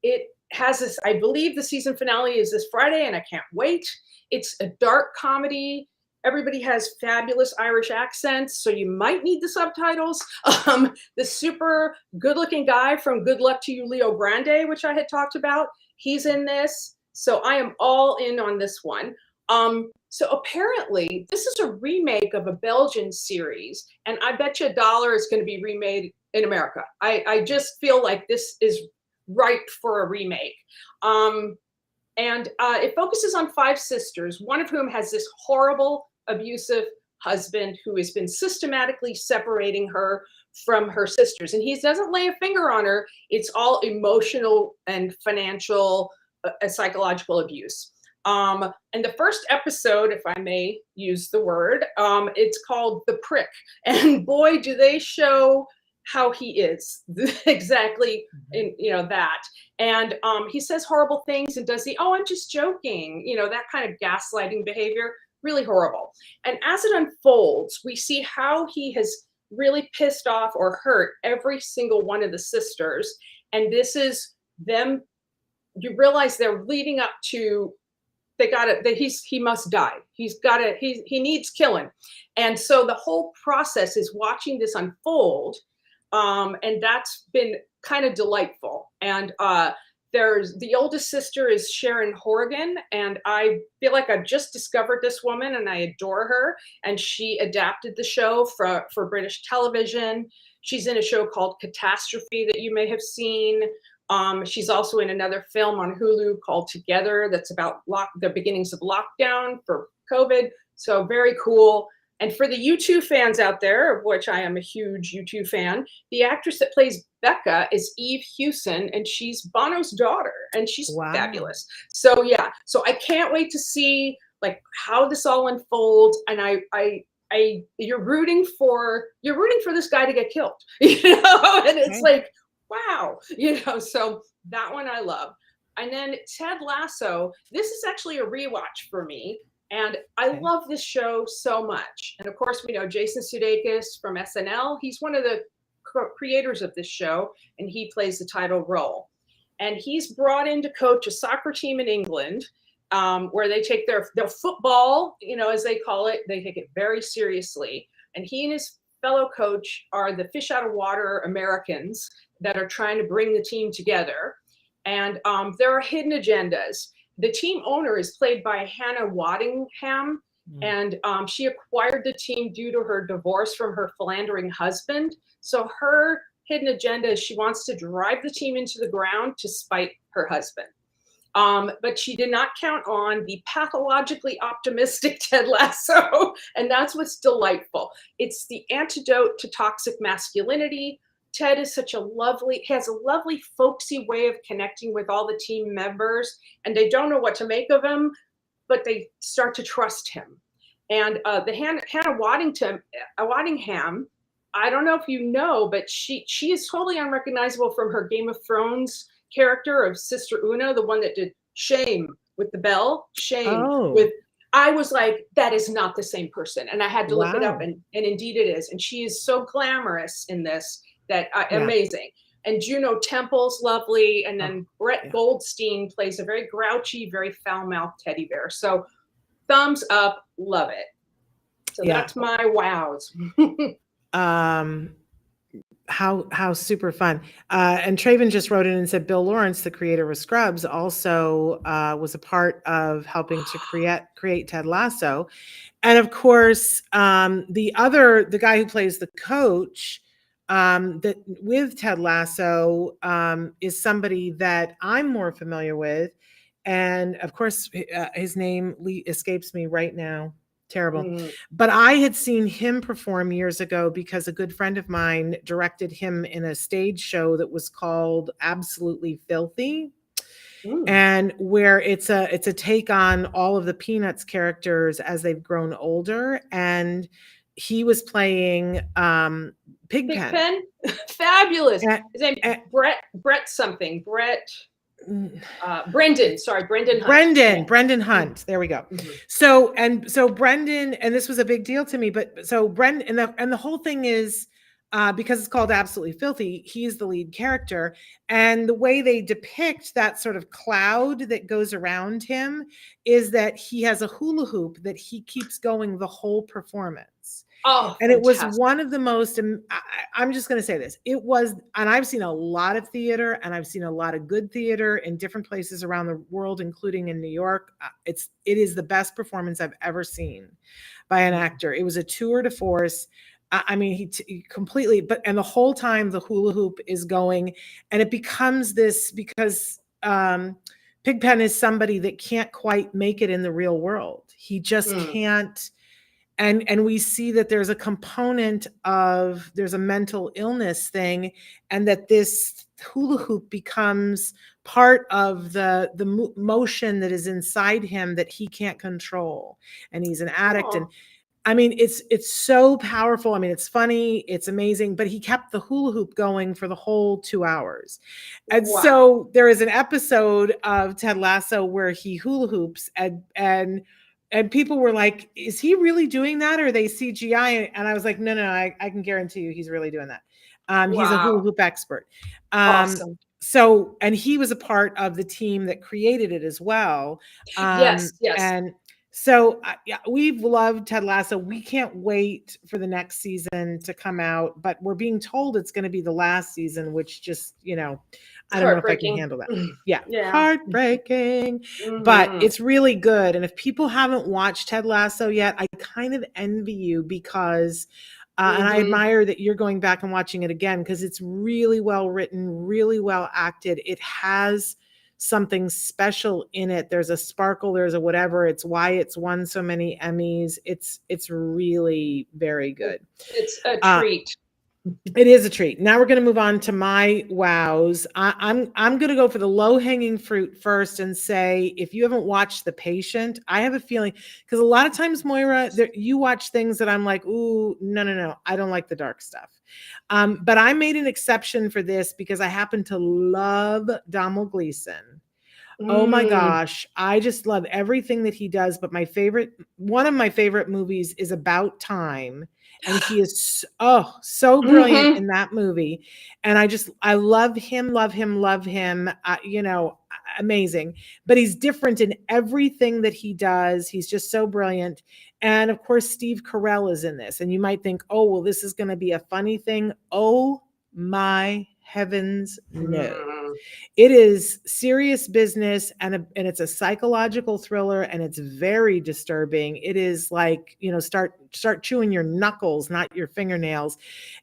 It has this, I believe the season finale is this Friday, and I can't wait. It's a dark comedy. Everybody has fabulous Irish accents, so you might need the subtitles. The super good-looking guy from Good Luck to You, Leo Grande, which I had talked about, he's in this. So I am all in on this one. So apparently this is a remake of a Belgian series, and I bet you $1 is going to be remade in America. I just feel like this is ripe for a remake. It focuses on 5 sisters, one of whom has this horrible, abusive husband who has been systematically separating her from her sisters. And he doesn't lay a finger on her. It's all emotional and financial, psychological abuse. And the first episode, if I may use the word, it's called The Prick. And boy, do they show how he is exactly in that. And he says horrible things and does I'm just joking, that kind of gaslighting behavior, really horrible. And as it unfolds, we see how he has really pissed off or hurt every single one of the sisters. And this is them, you realize they're leading up to, he must die. He needs killing. And so the whole process is watching this unfold. And that's been kind of delightful. And there's the oldest sister is Sharon Horgan, and I feel like I've just discovered this woman and I adore her. And she adapted the show for British television. She's in a show called Catastrophe that you may have seen. She's also in another film on Hulu called Together that's about the beginnings of lockdown for COVID. So very cool. And for the U2 fans out there, of which I am a huge U2 fan, the actress that plays Becca is Eve Hewson, and she's Bono's daughter, and she's fabulous. So yeah, so I can't wait to see like how this all unfolds. And you're rooting for this guy to get killed, and it's like, wow, so that one I love. And then Ted Lasso, this is actually a rewatch for me. And I love this show so much. And of course, we know Jason Sudeikis from SNL. He's one of the creators of this show, and he plays the title role. And he's brought in to coach a soccer team in England, where they take their football, as they call it, they take it very seriously. And he and his fellow coach are the fish out of water Americans that are trying to bring the team together. And there are hidden agendas. The team owner is played by Hannah Waddingham, and she acquired the team due to her divorce from her philandering husband. So her hidden agenda is she wants to drive the team into the ground to spite her husband. But she did not count on the pathologically optimistic Ted Lasso, and that's what's delightful. It's the antidote to toxic masculinity. Ted is has a lovely folksy way of connecting with all the team members, and they don't know what to make of him, but they start to trust him. And the Hannah Waddingham, I don't know if you know, but she is totally unrecognizable from her Game of Thrones character of Sister Una, the one that did Shame, with the bell, Shane Oh, with. I was like, that is not the same person, and I had to look it up, wow. and indeed it is, and she is so glamorous in this that Yeah. amazing. And Juno Temple's lovely, and Oh, then Brett yeah. Goldstein plays a very grouchy, very foul-mouthed teddy bear. So thumbs up, love it. So Yeah. that's my wows. Um, how super fun. And Traven just wrote in and said Bill Lawrence, the creator of Scrubs, also was a part of helping to create Ted Lasso. And of course, the guy who plays the coach that with Ted Lasso is somebody that I'm more familiar with. And of course, his name escapes me right now. Terrible. Mm, But I had seen him perform years ago because a good friend of mine directed him in a stage show that was called Absolutely Filthy, mm. and where it's a take on all of the Peanuts characters as they've grown older, and he was playing Big Pigpen. Pen, fabulous. And, His name and, Brett something. Brett mm, Brendan. Sorry, Brendan Hunt. Yeah. Brendan Mm, Hunt. There we go. mhm. So Brendan, and this was a big deal to me, but so Brendan, and the whole thing is because it's called Absolutely Filthy, he's the lead character. And the way they depict that sort of cloud that goes around him is that he has a hula hoop that he keeps going the whole performance. Oh, And it was fantastic. one of the most, I'm just going to say this. It was, and I've seen a lot of theater and I've seen a lot of good theater in different places around the world, including in New York. It is the best performance I've ever seen by an Mm. actor. It was a tour de force. I mean, he completely, and the whole time the hula hoop is going, and it becomes this because Pigpen is somebody that can't quite make it in the real world. He just Mm. can't. And we see that there's a component of there's a mental illness thing, and that this hula hoop becomes part of the motion that is inside him that he can't control, and he's an addict. And Oh, I mean, it's so powerful. I mean, it's funny, it's amazing, but he kept the hula hoop going for the whole 2 hours. And wow. so there is an episode of Ted Lasso where he hula hoops, and people were like, is he really doing that? Or are they CGI? And I was like, no, I can guarantee you he's really doing that. He's a hula Wow. hoop expert. Um, Awesome. and he was a part of the team that created it as well. Yes, yes. And so yeah, we've loved Ted Lasso. We can't wait for the next season to come out, but we're being told it's going to be the last season, which just, It's I don't know if I can heartbreaking. handle that. Yeah, Yeah. heartbreaking, but Mhm. it's really good. And if people haven't watched Ted Lasso yet, I kind of envy you because, and I Mhm. admire that you're going back and watching it again because it's really well written, really well acted. It has something special in it. There's a sparkle, there's a whatever. It's why it's won so many Emmys. It's really very good. It's a Uh, treat. it is a treat. Now we're going to move on to my wows. I'm going to go for the low hanging fruit first and say if you haven't watched The Patient, I have a feeling because a lot of times, Moira, you watch things that I'm like, ooh, no, I don't like the dark stuff. But I made an exception for this because I happen to love Donald Gleason. Oh my Mm. gosh, I just love everything that he does, but one of my favorite movies is About Time, and he is so brilliant Mhm. in that movie, and I love him, love him, love him, amazing, but he's different in everything that he does. He's just so brilliant, and of course, Steve Carell is in this, and you might think, "Oh, well, this is gonna be a funny thing." Oh my heavens, no. Mm. It is serious business, and it's a psychological thriller, and it's very disturbing. It is like, start chewing your knuckles, not your fingernails.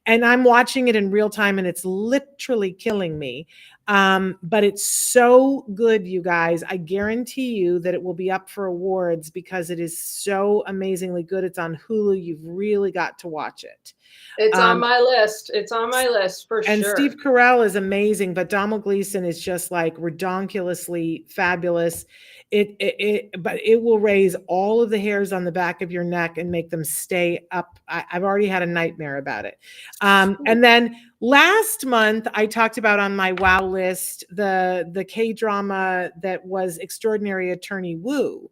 And I'm watching it in real time and it's literally killing me. But it's so good, you guys. I guarantee you that it will be up for awards because it is so amazingly good. It's on Hulu. You've really got to watch it. It's on Um, my list. It's on my list for and Steve sure. Carell is amazing, but Donald Gleason is just like redonkulously fabulous. But it will raise all of the hairs on the back of your neck and make them stay up. I've already had a nightmare about it. And then Last month, I talked about on my wow list the K-drama that was Extraordinary Attorney Woo.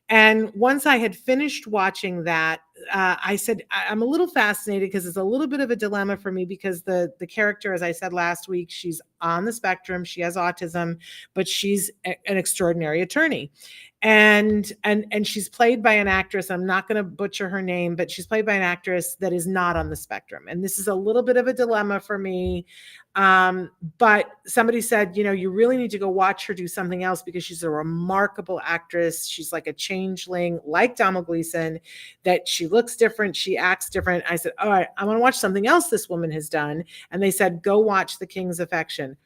And once I had finished watching that, I said, I'm a little fascinated because it's a little bit of a dilemma for me because the character, as I said last week, she's on the spectrum, she has autism, but she's an extraordinary attorney. And she's played by an actress. I'm not going to butcher her name, but she's played by an actress that is not on the spectrum. And this is a little bit of a dilemma for me. But somebody said, you really need to go watch her do something else because she's a remarkable actress. She's like a changeling, like Donald Gleason, that she looks different, she acts different. I said, all right, I want to watch something else this woman has done. And they said, go watch The King's Affection.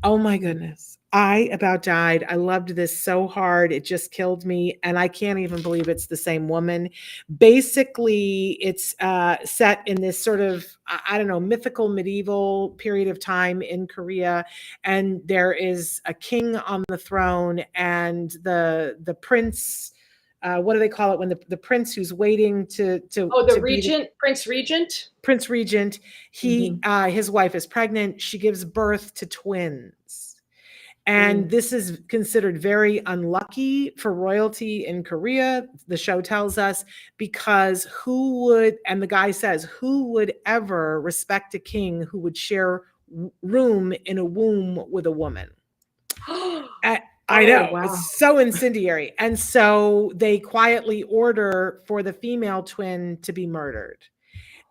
Oh my goodness. I about died. I loved this so hard. It just killed me. And I can't even believe it's the same woman. Basically, it's set in this sort of, I don't know, mythical medieval period of time in Korea. And there is a king on the throne and the prince. What do they call it when the prince who's waiting to the regent, Prince Regent? Prince Regent, his wife is pregnant. She gives birth to twins. And this is considered very unlucky for royalty in Korea, the show tells us, because and the guy says, who would ever respect a king who would share room in a womb with a woman? I know, wow. It's so incendiary. And so they quietly order for the female twin to be murdered.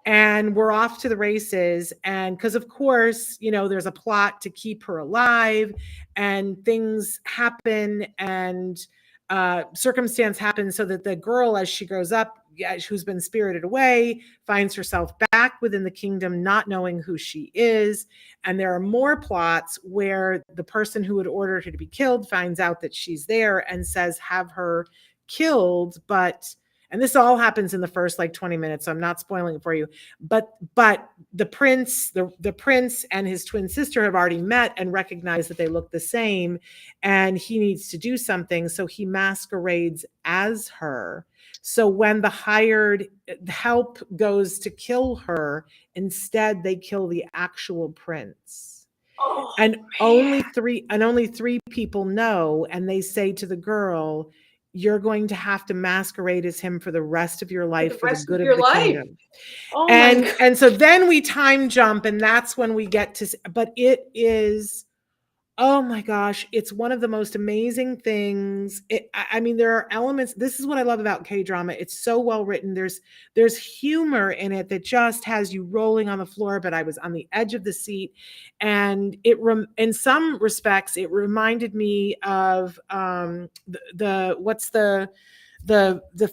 And we're off to the races. And because, of course, there's a plot to keep her alive and things happen and circumstance happens so that the girl, as she grows up, who's been spirited away, finds herself back within the kingdom, not knowing who she is. And there are more plots where the person who had ordered her to be killed finds out that she's there and says, have her killed. And this all happens in the first 20 minutes, so I'm not spoiling it for you. But the prince and his twin sister have already met and recognized that they look the same, and he needs to do something. So he masquerades as her. So when the hired help goes to kill her, instead they kill the actual prince. And only three people know, and they say to the girl, you're going to have to masquerade as him for the rest of your life for the good of the kingdom. Oh, and so then we time jump, and that's when we get to, but it is, oh my gosh, it's one of the most amazing things. I mean, there are elements. This is what I love about K-drama. It's so well written. There's humor in it that just has you rolling on the floor, but I was on the edge of the seat. And in some respects, it reminded me of the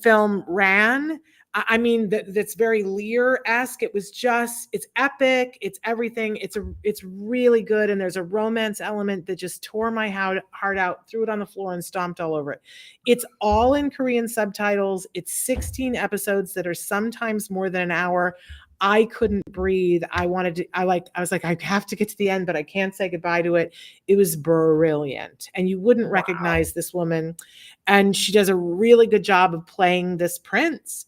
film Ran. I mean, that's very Lear-esque. It's epic. It's everything. It's really good. And there's a romance element that just tore my heart out, threw it on the floor and stomped all over it. It's all in Korean subtitles. It's 16 episodes that are sometimes more than an hour. I couldn't breathe. I was like, I have to get to the end, but I can't say goodbye to it. It was brilliant. And you wouldn't recognize this woman. And she does a really good job of playing this prince.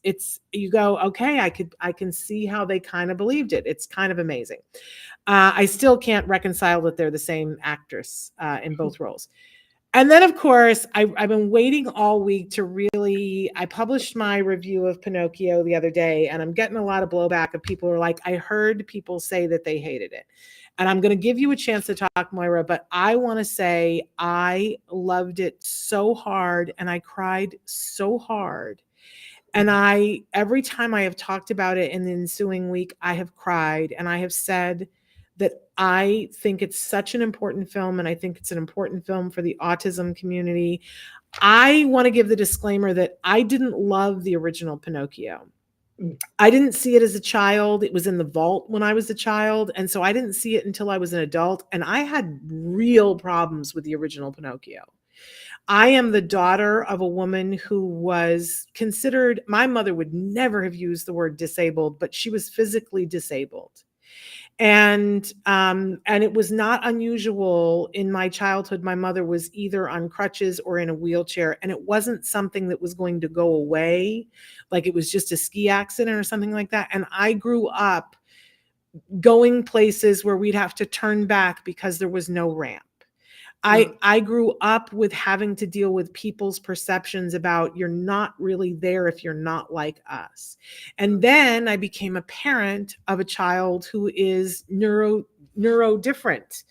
You go, okay, I can see how they kind of believed it. It's kind of amazing. I still can't reconcile that they're the same actress in both roles. And then, of course, I've been waiting all week I published my review of Pinocchio the other day, and I'm getting a lot of blowback of people who are like, I heard people say that they hated it. And I'm going to give you a chance to talk, Moira, but I want to say I loved it so hard and I cried so hard. And every time I have talked about it in the ensuing week, I have cried and I have said that I think it's such an important film, and I think it's an important film for the autism community. I want to give the disclaimer that I didn't love the original Pinocchio. I didn't see it as a child. It was in the vault when I was a child, and so I didn't see it until I was an adult, and I had real problems with the original Pinocchio. I am the daughter of a woman who was considered, my mother would never have used the word disabled, but she was physically disabled. And it was not unusual in my childhood. My mother was either on crutches or in a wheelchair, and it wasn't something that was going to go away, like it was just a ski accident or something like that. And I grew up going places where we'd have to turn back because there was no ramp. I grew up with having to deal with people's perceptions about you're not really there if you're not like us. And then I became a parent of a child who is neuro different.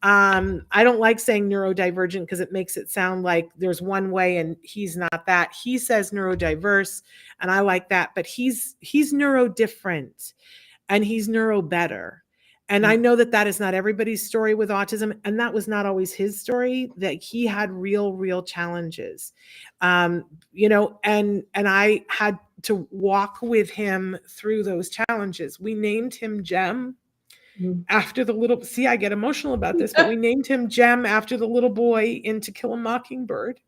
I don't like saying neurodivergent because it makes it sound like there's one way and he's not that. He says neurodiverse, and I like that, but he's neuro different and he's neuro better. And I know that that is not everybody's story with autism, and that was not always his story, that he had real challenges. You know, and I had to walk with him through those challenges. We named him Jem after the little, see, I get emotional about this, but we named him Jem after the little boy in To Kill a Mockingbird.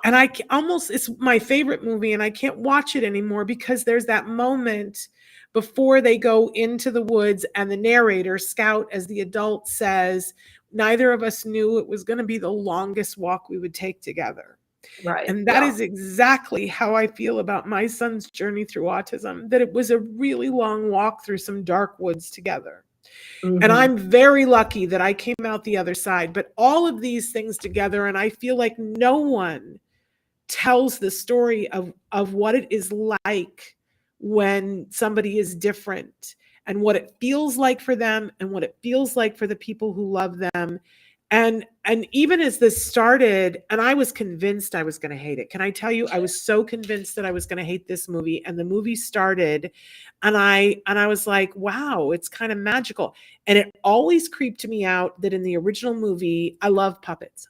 And it's my favorite movie, and I can't watch it anymore because there's that moment before they go into the woods and the narrator, Scout, as the adult, says, neither of us knew it was going to be the longest walk we would take together. Right. And that is exactly how I feel about my son's journey through autism, that it was a really long walk through some dark woods together. And I'm very lucky that I came out the other side. But all of these things together, and I feel like no one tells the story of what it is like when somebody is different, and what it feels like for them, and what it feels like for the people who love them. And even as this started, and I was convinced I was going to hate it. Can I tell you, I was so convinced that I was going to hate this movie, and the movie started, and I was like, wow, it's kind of magical. And it always creeped me out that in the original movie, I love puppets.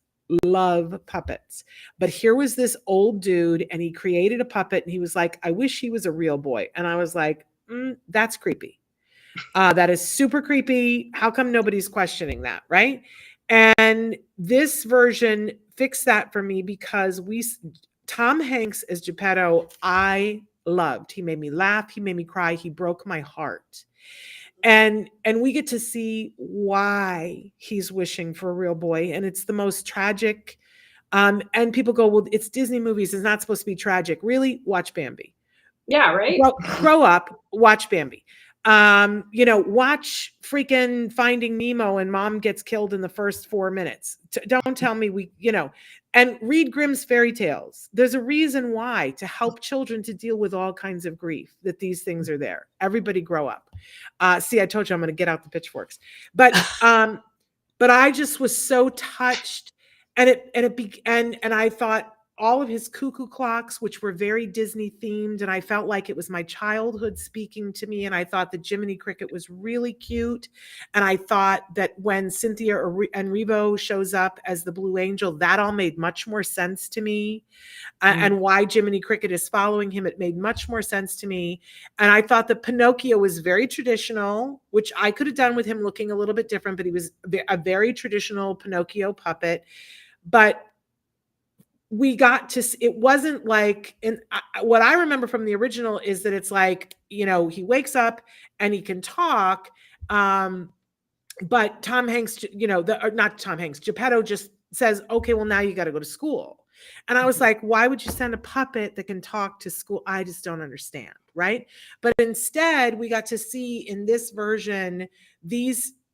But here was this old dude, and he created a puppet, and he was like, I wish he was a real boy. And I was like, that's creepy. That is super creepy. How come nobody's questioning that, right? And this version fixed that for me because Tom Hanks as Geppetto, I loved. He made me laugh. He made me cry. He broke my heart. And we get to see why he's wishing for a real boy. And it's the most tragic. And people go, well, it's Disney movies. It's not supposed to be tragic. Really? Watch Bambi. Yeah, right. Grow up, watch Bambi. You know, watch freaking Finding Nemo and mom gets killed in the first 4 minutes. Don't tell me and read Grimm's fairy tales. There's a reason why, to help children to deal with all kinds of grief, that these things are there. Everybody grow up. See, I told you I'm going to get out the pitchforks, but I just was so touched, and I thought, all of his cuckoo clocks, which were very Disney themed, and I felt like it was my childhood speaking to me. And I thought that Jiminy Cricket was really cute. And I thought that when Cynthia Erivo shows up as the Blue Angel, that all made much more sense to me. And why Jiminy Cricket is following him, it made much more sense to me. And I thought that Pinocchio was very traditional, which I could have done with him looking a little bit different, but he was a very traditional Pinocchio puppet. But we got to, it wasn't like, what I remember from the original is that it's like, you know, he wakes up and he can talk. But Tom Hanks, not Tom Hanks, Geppetto just says, okay, well, now you got to go to school. And I was like, why would you send a puppet that can talk to school? I just don't understand. Right. But instead, we got to see in this version,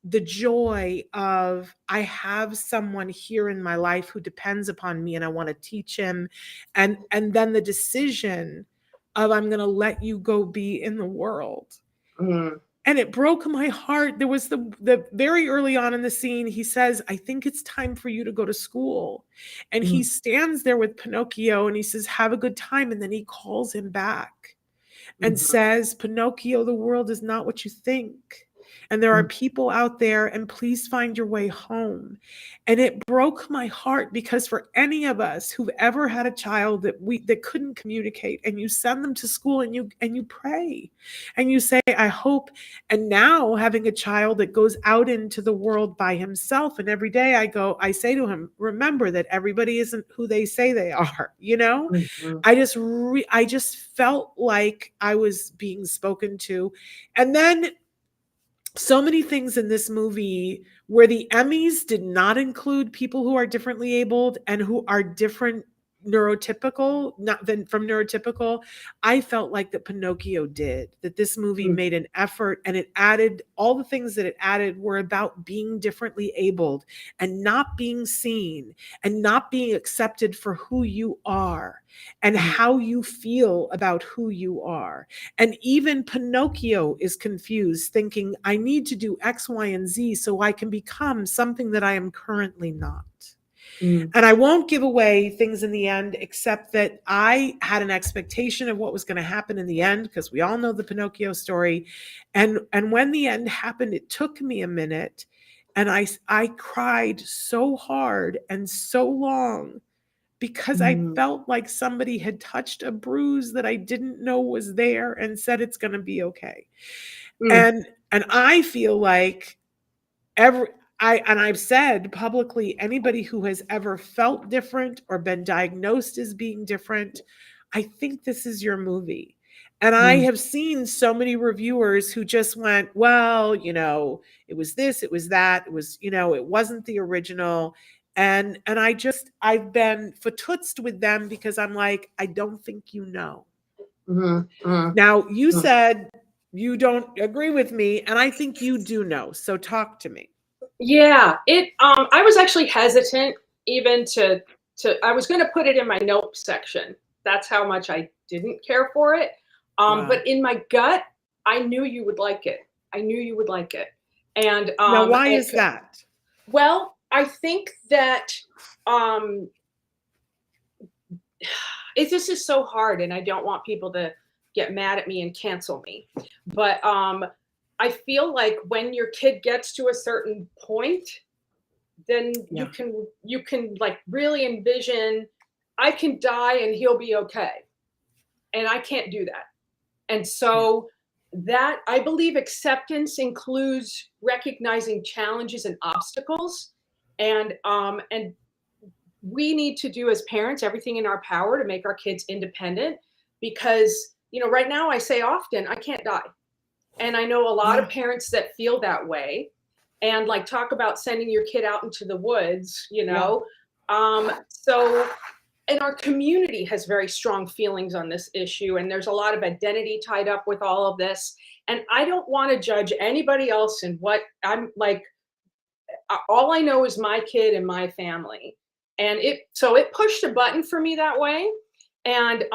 the joy of, I have someone here in my life who depends upon me and I want to teach him. And then the decision of, I'm going to let you go be in the world. And it broke my heart. There was the very early on in the scene, he says, I think it's time for you to go to school. And he stands there with Pinocchio and he says, have a good time. And then he calls him back and says, Pinocchio, the world is not what you think. And there are people out there, and please find your way home. And it broke my heart, because for any of us who've ever had a child that couldn't communicate, and you send them to school and you pray and you say, I hope. And now having a child that goes out into the world by himself, and every day I say to him, remember that everybody isn't who they say they are. I just felt like I was being spoken to. And then so many things in this movie where the Emmys did not include people who are differently abled and who are different neurotypical, not than from neurotypical, I felt like that Pinocchio did, that this movie Mm, made an effort, and it added all the things that it added were about being differently abled and not being seen and not being accepted for who you are and mm, how you feel about who you are. And even Pinocchio is confused, thinking, I need to do X, Y, and Z so I can become something that I am currently not. mm, And I won't give away things in the end, except that I had an expectation of what was going to happen in the end, because we all know the Pinocchio story. And when the end happened, it took me a minute, and I cried so hard and so long, because I mm, felt like somebody had touched a bruise that I didn't know was there and said it's going to be okay. mm, And I feel like every I've said publicly, anybody who has ever felt different or been diagnosed as being different, I think this is your movie. And I mm, have seen so many reviewers who just went, well, it was this, it was that, it was, it wasn't the original. And I've been fatootsed with them, because I'm like, I don't think you know. mm, mm, Now, you mm. said you don't agree with me, and I think you do know. So talk to me. Yeah, I was actually hesitant even to I was gonna put it in my nope section. That's how much I didn't care for it. Wow. But in my gut, I knew you would like it. I knew you would like it. And Now, why is that? well, I think that um this is so hard, and I don't want people to get mad at me and cancel me. But I feel like when your kid gets to a certain point, then Yeah. you can like really envision I can die and he'll be okay. And I can't do that. And Yeah. so that I believe acceptance includes recognizing challenges and obstacles. And we need to do as parents everything in our power to make our kids independent, because right now I say often I can't die. And I know a lot of Yeah. parents that feel that way, and like talk about sending your kid out into the woods, Yeah. so and our community has very strong feelings on this issue, and there's a lot of identity tied up with all of this. And I don't want to judge anybody else and what I'm like. All I know is my kid and my family. And it pushed a button for me that way. And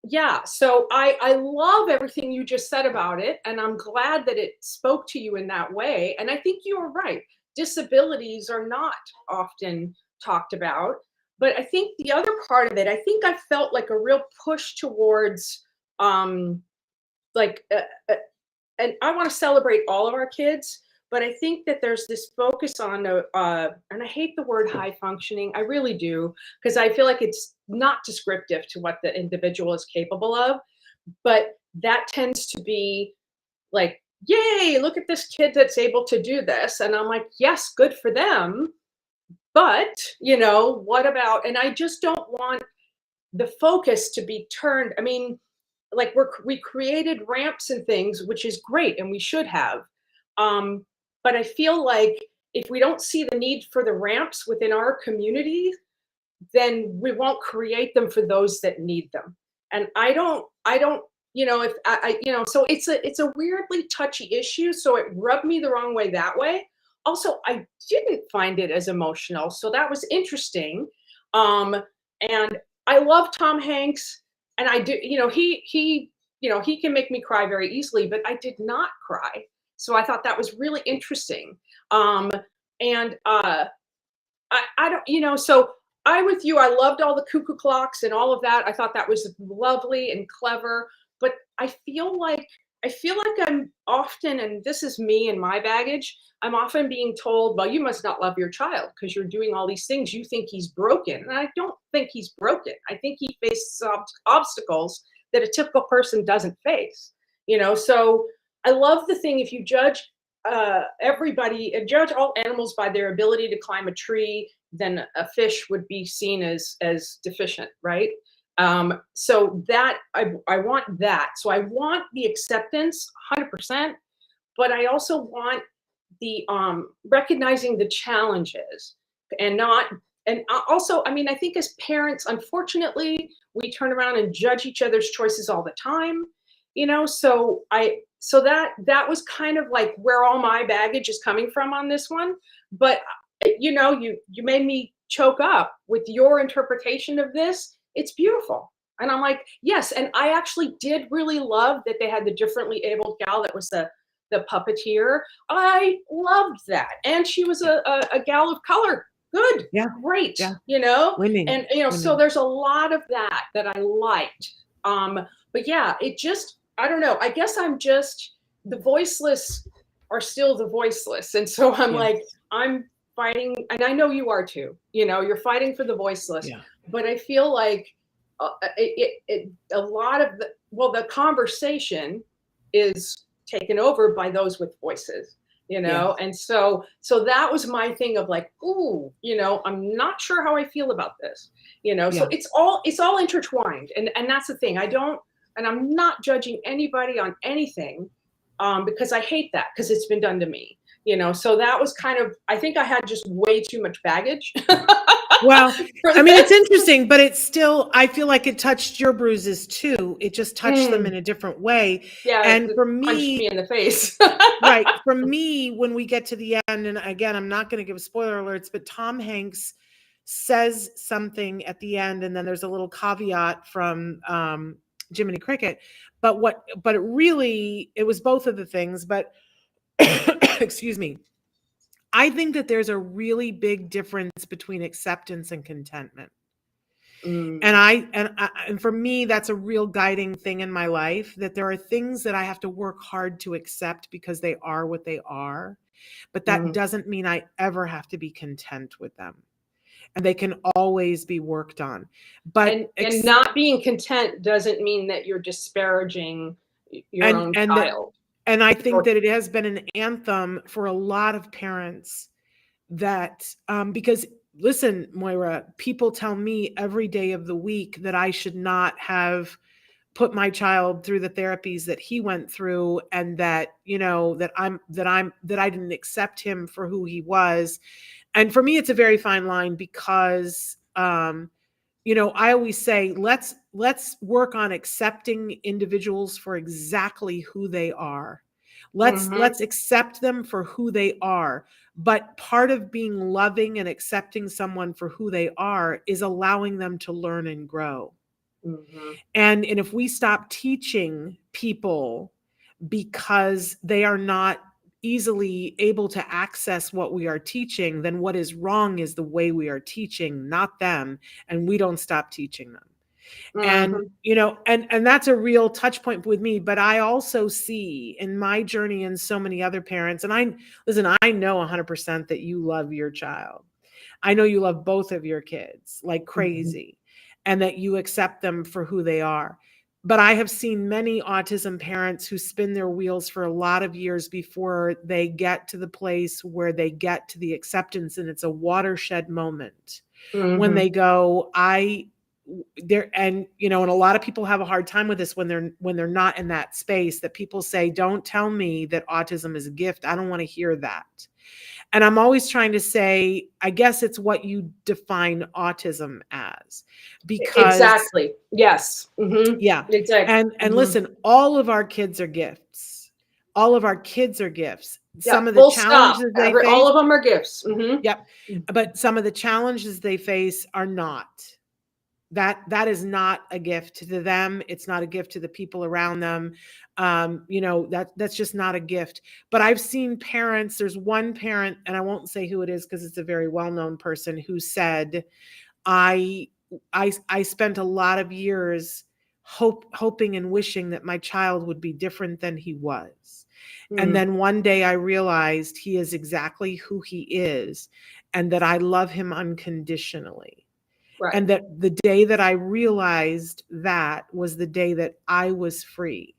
yeah, so I love everything you just said about it, and I'm glad that it spoke to you in that way. And I think you are right. Disabilities are not often talked about, but I think the other part of it, I think I felt like a real push towards um like and I want to celebrate all of our kids, but I think that there's this focus on and I hate the word high functioning. I really do, because I feel like it's not descriptive to what the individual is capable of. But that tends to be like, yay, look at this kid that's able to do this. And I'm like, yes, good for them. But, what about, and I just don't want the focus to be turned. I mean, like we created ramps and things, which is great, and we should have. Um, but I feel like if we don't see the need for the ramps within our community, then we won't create them for those that need them. And I don't, if so it's a weirdly touchy issue. So it rubbed me the wrong way that way. Also, I didn't find it as emotional, so that was interesting. Um, and I love Tom Hanks, and I do, he can make me cry very easily, but I did not cry. So I thought that was really interesting. And I don't, so I with you, I loved all the cuckoo clocks and all of that. I thought that was lovely and clever. But I feel like I'm often, and this is me and my baggage, I'm often being told, well, you must not love your child because you're doing all these things. You think he's broken. And I don't think he's broken. I think he faces obstacles that a typical person doesn't face. So I love the thing, if you judge judge all animals by their ability to climb a tree, then a fish would be seen as deficient, right? So that I want that. So I want the acceptance 100%, but I also want the recognizing the challenges and not also, I mean, I think as parents, unfortunately, we turn around and judge each other's choices all the time, so that was kind of like where all my baggage is coming from on this one. But you made me choke up with your interpretation of this. It's beautiful. And I'm like, yes. And I actually did really love that they had the differently abled gal that was the puppeteer. I loved that. And she was a gal of color. Good. Yeah. Great. Yeah. And so Winning. there's a lot of that I liked. But yeah, it just, I don't know. I guess I'm just, the voiceless are still the voiceless. And so I'm Yes. like, I'm fighting, and I know you are too. You're fighting for the voiceless. Yeah. But I feel like a lot of the conversation is taken over by those with voices. Yes. And so that was my thing of like, ooh, I'm not sure how I feel about this. So Yeah. it's all intertwined, and that's the thing. I'm not judging anybody on anything, because I hate that, because it's been done to me. So that was kind of, I think I had just way too much baggage. Well, for I mean, it's this. interesting, but it's still, I feel like it touched your bruises too. It just touched them in a different way. Yeah, And it for punched me, me in the face. right, for me, when we get to the end, and again, I'm not going to give spoiler alerts, but Tom Hanks says something at the end, and then there's a little caveat from Jiminy Cricket. But it was both of the things, but excuse me. I think that there's a really big difference between acceptance and contentment. And Mm, and for me, that's a real guiding thing in my life, that there are things that I have to work hard to accept because they are what they are. But that mm. doesn't mean I ever have to be content with them. And they can always be worked on. But And not being content doesn't mean that you're disparaging your and own and child. and I think Or, that it has been an anthem for a lot of parents that because listen, Moira, people tell me every day of the week that I should not have put my child through the therapies that he went through, and that that I didn't accept him for who he was. And for me, it's a very fine line, because I always say, let's work on accepting individuals for exactly who they are. Mhm, Let's accept them for who they are. But part of being loving and accepting someone for who they are is allowing them to learn and grow. mhm, And if we stop teaching people because they are not easily able to access what we are teaching, then what is wrong is the way we are teaching, not them, and we don't stop teaching them. And mhm. and that's a real touch point with me. But I also see in my journey, and so many other parents, and I know 100% that you love your child. I know you love both of your kids like Mhm. crazy, and that you accept them for who they are. But I have seen many autism parents who spin their wheels for a lot of years before they get to the place where they get to the acceptance. And it's a watershed moment when Mhm. they go, I there and and a lot of people have a hard time with this when they're not in that space, that people say, don't tell me that autism is a gift. I don't want to hear that. And I'm always trying to say, I guess it's what you define autism as. Because Exactly. Yes. Mhm. yeah, Exactly. and Mhm. listen, all of our kids are gifts. All of our kids are gifts. Yeah, Some of the full stop. challenges they All face, of them are gifts. Mhm. yep, but some of the challenges they face are not. That is not a gift to them. It's not a gift to the people around them. That's just not a gift. But I've seen parents, there's one parent, and I won't say who it is because it's a very well-known person, who said, I I spent a lot of years hoping and wishing that my child would be different than he was. And Mm, then one day I realized he is exactly who he is, and that I love him unconditionally. right. And that the day that I realized that was the day that I was free.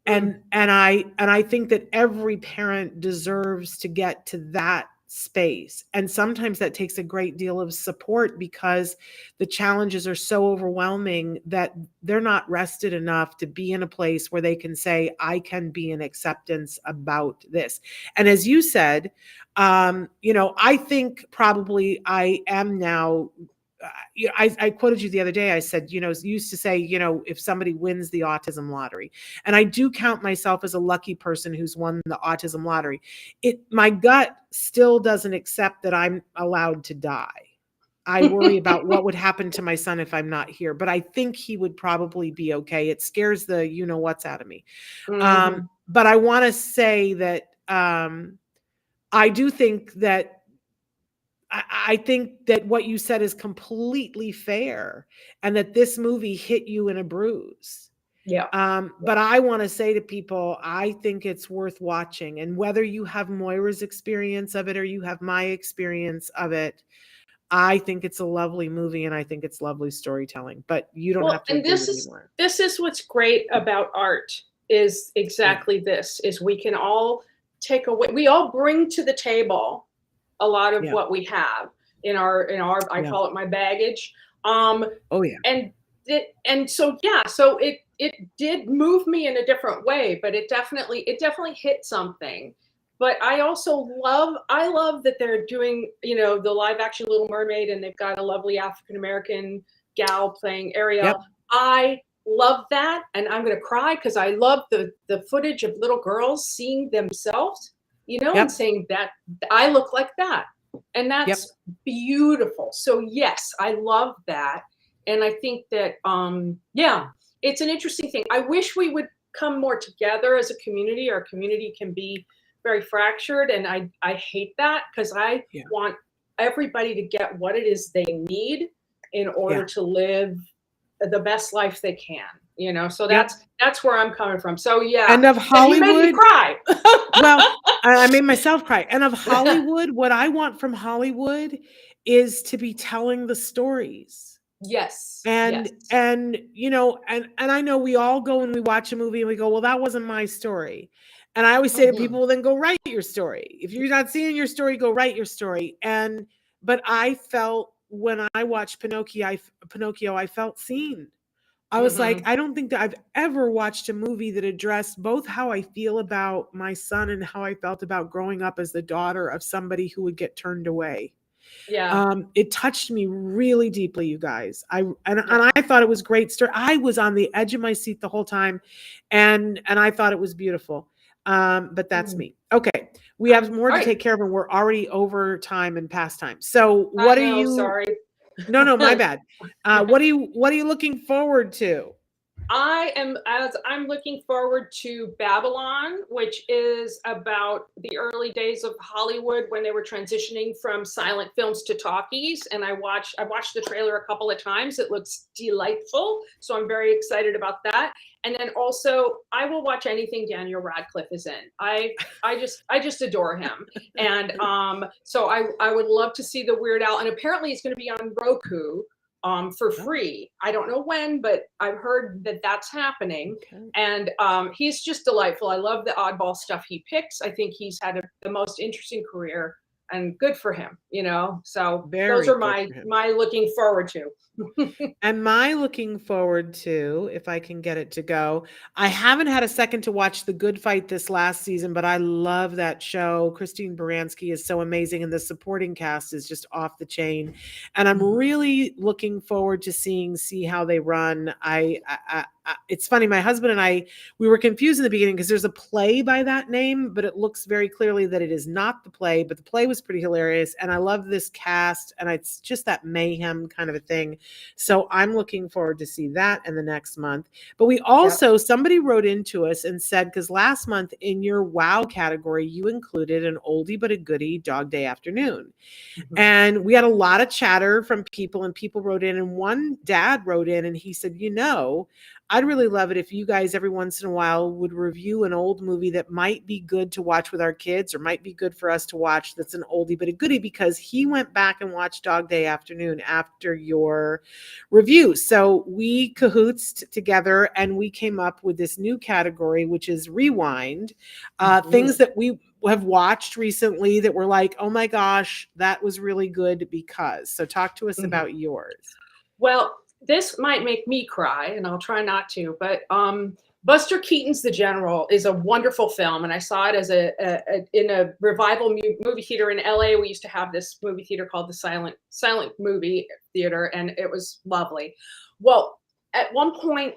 Mm, And I think that every parent deserves to get to that space. And sometimes that takes a great deal of support because the challenges are so overwhelming that they're not rested enough to be in a place where they can say, I can be in acceptance about this. And as you said, I think probably I am now. I quoted you the other day. I said, used to say, if somebody wins the autism lottery, and I do count myself as a lucky person who's won the autism lottery. My gut still doesn't accept that I'm allowed to die. I worry about what would happen to my son if I'm not here, but I think he would probably be okay. It scares the what's out of me. Mhm. But I want to say that I do think that I think that what you said is completely fair, and that this movie hit you in a bruise. Yeah. But I want to say to people, I think it's worth watching. And whether you have Moira's experience of it or you have my experience of it, I think it's a lovely movie and I think it's lovely storytelling. But you don't Well, have to and agree with me more. this is what's great about art is exactly this, is we can all take away, we all bring to the table a lot of Yeah. what we have in our I Yeah. call it my baggage. Oh yeah. And so yeah, so it did move me in a different way, but it definitely hit something. But I love that they're doing, the live action Little Mermaid, and they've got a lovely African American gal playing Ariel. Yep. I love that, and I'm gonna cry because I love the footage of little girls seeing themselves, and Yep. saying that I look like that, and Yep. that's beautiful. So yes, I love that, and I think that yeah, it's an interesting thing. I wish we would come more together as a community. Our community can be very fractured, and I hate that because I Yeah. want everybody to get what it is they need in order Yeah. to live the best life they can. So Yep. that's where I'm coming from. So yeah, And of and you made me Hollywood, cry. well, I made myself cry. And of Hollywood, what I want from Hollywood is to be telling the stories. Yes, And yes. and I know we all go and we watch a movie and we go, well, that wasn't my story. And I always say to people, well, then go write your story. If you're not seeing your story, go write your story. But I felt when I watched Pinocchio, I felt seen. I was like, I don't think that I've ever watched a movie that addressed both how I feel about my son and how I felt about growing up as the daughter of somebody who would get turned away. Yeah. It touched me really deeply, you guys. And I thought it was great story. I was on the edge of my seat the whole time, and I thought it was beautiful. But that's me. Okay, we have more to take care of, and we're already over time and past time. So what I are know, you? sorry. No, my bad. What are you looking forward to? I'm looking forward to Babylon, which is about the early days of Hollywood when they were transitioning from silent films to talkies. And I watched the trailer a couple of times. It looks delightful. So I'm very excited about that. And then also I will watch anything Daniel Radcliffe is in. I just adore him. And so I would love to see the Weird Al. And apparently it's going to be on Roku for free. I don't know when, but I've heard that that's happening. Okay. And he's just delightful. I love the oddball stuff he picks. I think he's had the most interesting career, and good for him, So those are my looking forward to. And my looking forward to, if I can get it to go, I haven't had a second to watch The Good Fight this last season, but I love that show. Christine Baranski is so amazing, and the supporting cast is just off the chain. And I'm really looking forward to see how they run. It's funny, my husband and I, we were confused in the beginning because there's a play by that name, but it looks very clearly that it is not the play, but the play was pretty hilarious. And I love this cast, and it's just that mayhem kind of a thing. So I'm looking forward to see that in the next month. But we also, somebody wrote into us and said, because last month in your wow category, you included an oldie but a goodie, Dog Day Afternoon. And we had a lot of chatter from people, and people wrote in, and one dad wrote in and he said, I'd really love it if you guys every once in a while would review an old movie that might be good to watch with our kids or might be good for us to watch that's an oldie but a goodie, because he went back and watched Dog Day Afternoon after your review. So we cahootsed together and we came up with this new category, which is rewind, things that have watched recently that were like, oh my gosh, that was really good because. So talk to us about yours. Well, this might make me cry, and I'll try not to, but Buster Keaton's The General is a wonderful film, and I saw it as in a revival movie theater in LA. We used to have this movie theater called the Silent Movie Theater, and it was lovely. Well, at one point,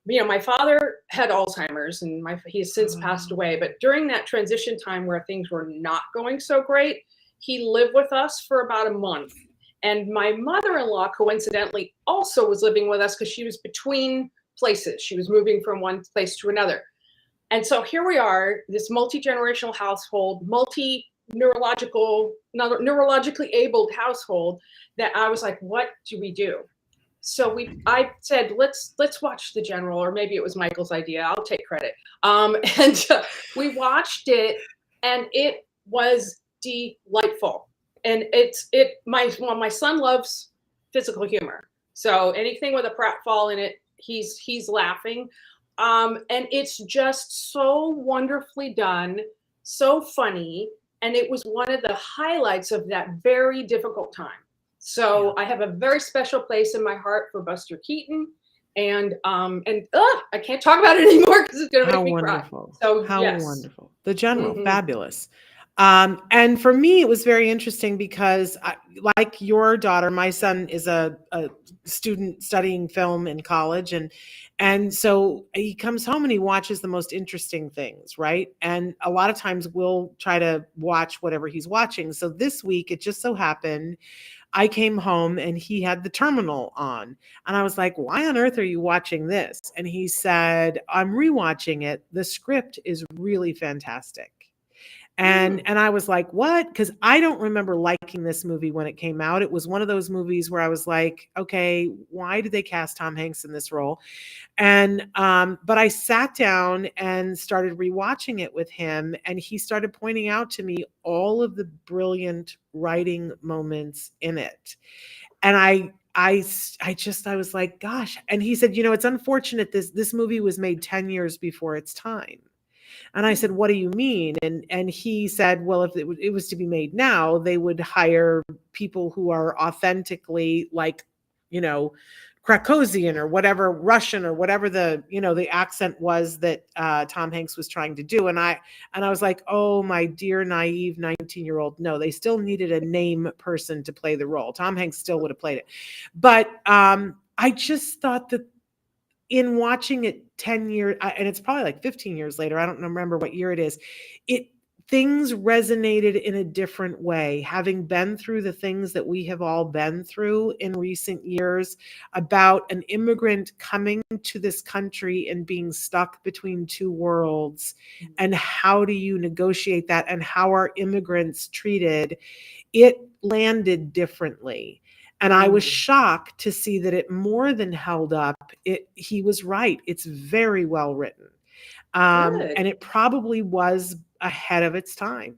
my father had Alzheimer's, and he has since passed away. But during that transition time where things were not going so great, he lived with us for about a month. And my mother-in-law, coincidentally, also was living with us because she was between places. She was moving from one place to another. And so here we are, this multi-generational household, neurologically abled household, that I was like, what do we do? So I said, let's watch The General, or maybe it was Michael's idea. I'll take credit. We watched it, and it was delightful. And my son loves physical humor. So anything with a pratfall in it, he's laughing. And it's just so wonderfully done, so funny. And it was one of the highlights of that very difficult time. So I have a very special place in my heart for Buster Keaton. And I can't talk about it anymore because it's going to make me wonderful. cry. So how yes. wonderful. The General, fabulous. And for me, it was very interesting because like your daughter, my son is a student studying film in college. And so he comes home and he watches the most interesting things, right? And a lot of times we'll try to watch whatever he's watching. So this week, it just so happened, I came home and he had The Terminal on. And I was like, why on earth are you watching this? And he said, I'm rewatching it. The script is really fantastic. And I was like, what? Because I don't remember liking this movie when it came out. It was one of those movies where I was like, okay, why did they cast Tom Hanks in this role? And but I sat down and started rewatching it with him, and he started pointing out to me all of the brilliant writing moments in it. And I was like, gosh. And he said, it's unfortunate this movie was made 10 years before its time. And I said, what do you mean? And he said, well, if it was to be made now, they would hire people who are authentically like, Krakosian or whatever, Russian or whatever the accent was that Tom Hanks was trying to do. And I was like, oh, my dear naive 19-year-old. No, they still needed a name person to play the role. Tom Hanks still would have played it. But I just thought that in watching it 10 years, and it's probably like 15 years later, I don't remember what year it is, things resonated in a different way, having been through the things that we have all been through in recent years about an immigrant coming to this country and being stuck between two worlds. And how do you negotiate that, and how are immigrants treated? It landed differently. And I was shocked to see that it more than held up. He was right. It's very well written. And it probably was ahead of its time.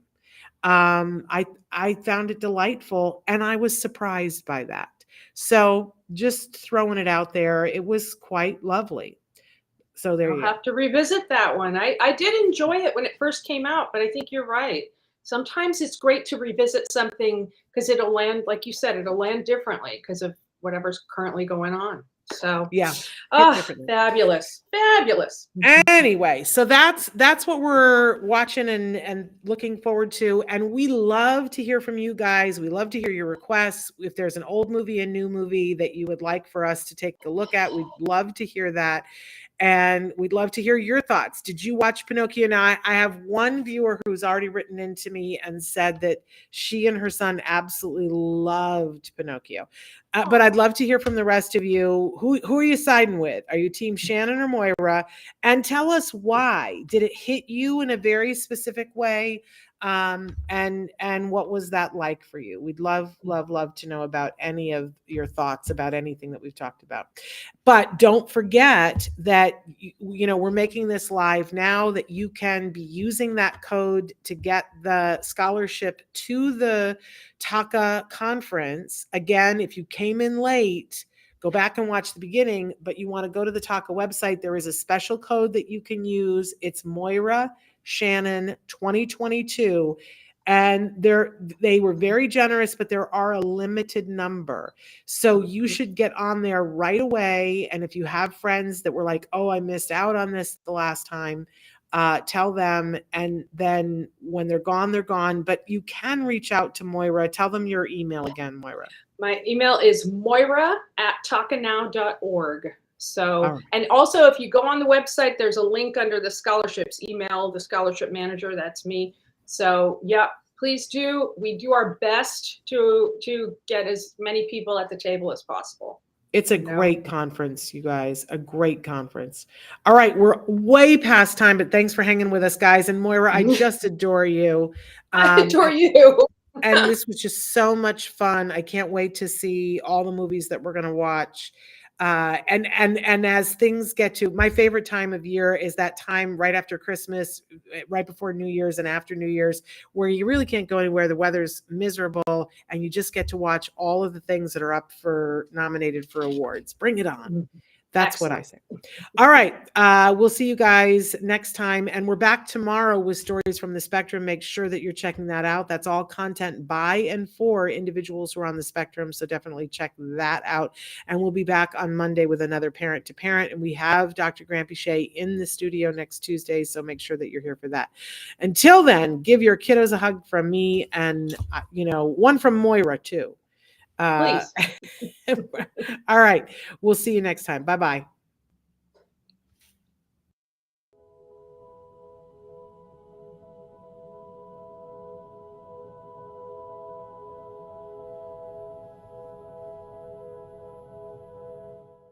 I found it delightful, and I was surprised by that. So just throwing it out there, it was quite lovely. So there you go. I'll have to revisit that one. I did enjoy it when it first came out, but I think you're right. Sometimes it's great to revisit something because it'll land, like you said, it'll land differently because of whatever's currently going on. So yeah. Fabulous. Anyway, so that's what we're watching and looking forward to. And we love to hear from you guys. We love to hear your requests. If there's an old movie, a new movie that you would like for us to take a look at, we'd love to hear that. And we'd love to hear your thoughts. Did you watch Pinocchio? Now, I have one viewer who's already written into me and said that she and her son absolutely loved Pinocchio. But I'd love to hear from the rest of you. Who are you siding with? Are you team Shannon or Moira? And tell us why. Did it hit you in a very specific way? And what was that like for you? We'd love to know about any of your thoughts about anything that we've talked about. But don't forget that, we're making this live now, that you can be using that code to get the scholarship to the Taca Conference. Again, if you came in late, go back and watch the beginning, but you want to go to the Taca website. There is a special code that you can use. It's Moira Shannon 2022. And they were very generous, but there are a limited number. So you should get on there right away. And if you have friends that were like, oh, I missed out on this the last time, tell them. And then when they're gone, they're gone. But you can reach out to Moira. Tell them your email again, Moira. My email is moira@tacanow.org. So, All right. and also if you go on the website, there's a link under the scholarships. Email the scholarship manager. That's me. So, yeah, please do. We do our best to get as many people at the table as possible. It's a great conference, you guys, a great conference. All right, we're way past time, but thanks for hanging with us, guys. And Moira, I just adore you. I adore you. And this was just so much fun. I can't wait to see all the movies that we're going to watch. And as things get to, my favorite time of year is that time right after Christmas, right before New Year's and after New Year's, where you really can't go anywhere. The weather's miserable and you just get to watch all of the things that are up for nominated for awards. Bring it on. That's Excellent. what I say. All right. We'll see you guys next time. And we're back tomorrow with Stories from the Spectrum. Make sure that you're checking that out. That's all content by and for individuals who are on the spectrum. So definitely check that out. And we'll be back on Monday with another Parent to Parent. And we have Dr. Grampy Shea in the studio next Tuesday. So make sure that you're here for that. Until then, give your kiddos a hug from me and, one from Moira too. Please. All right. We'll see you next time. Bye-bye.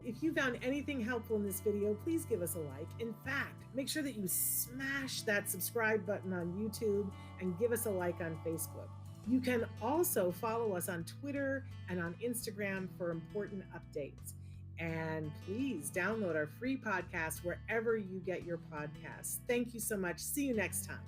If you found anything helpful in this video, please give us a like. In fact, make sure that you smash that subscribe button on YouTube and give us a like on Facebook. You can also follow us on Twitter and on Instagram for important updates. And please download our free podcast wherever you get your podcasts. Thank you so much. See you next time.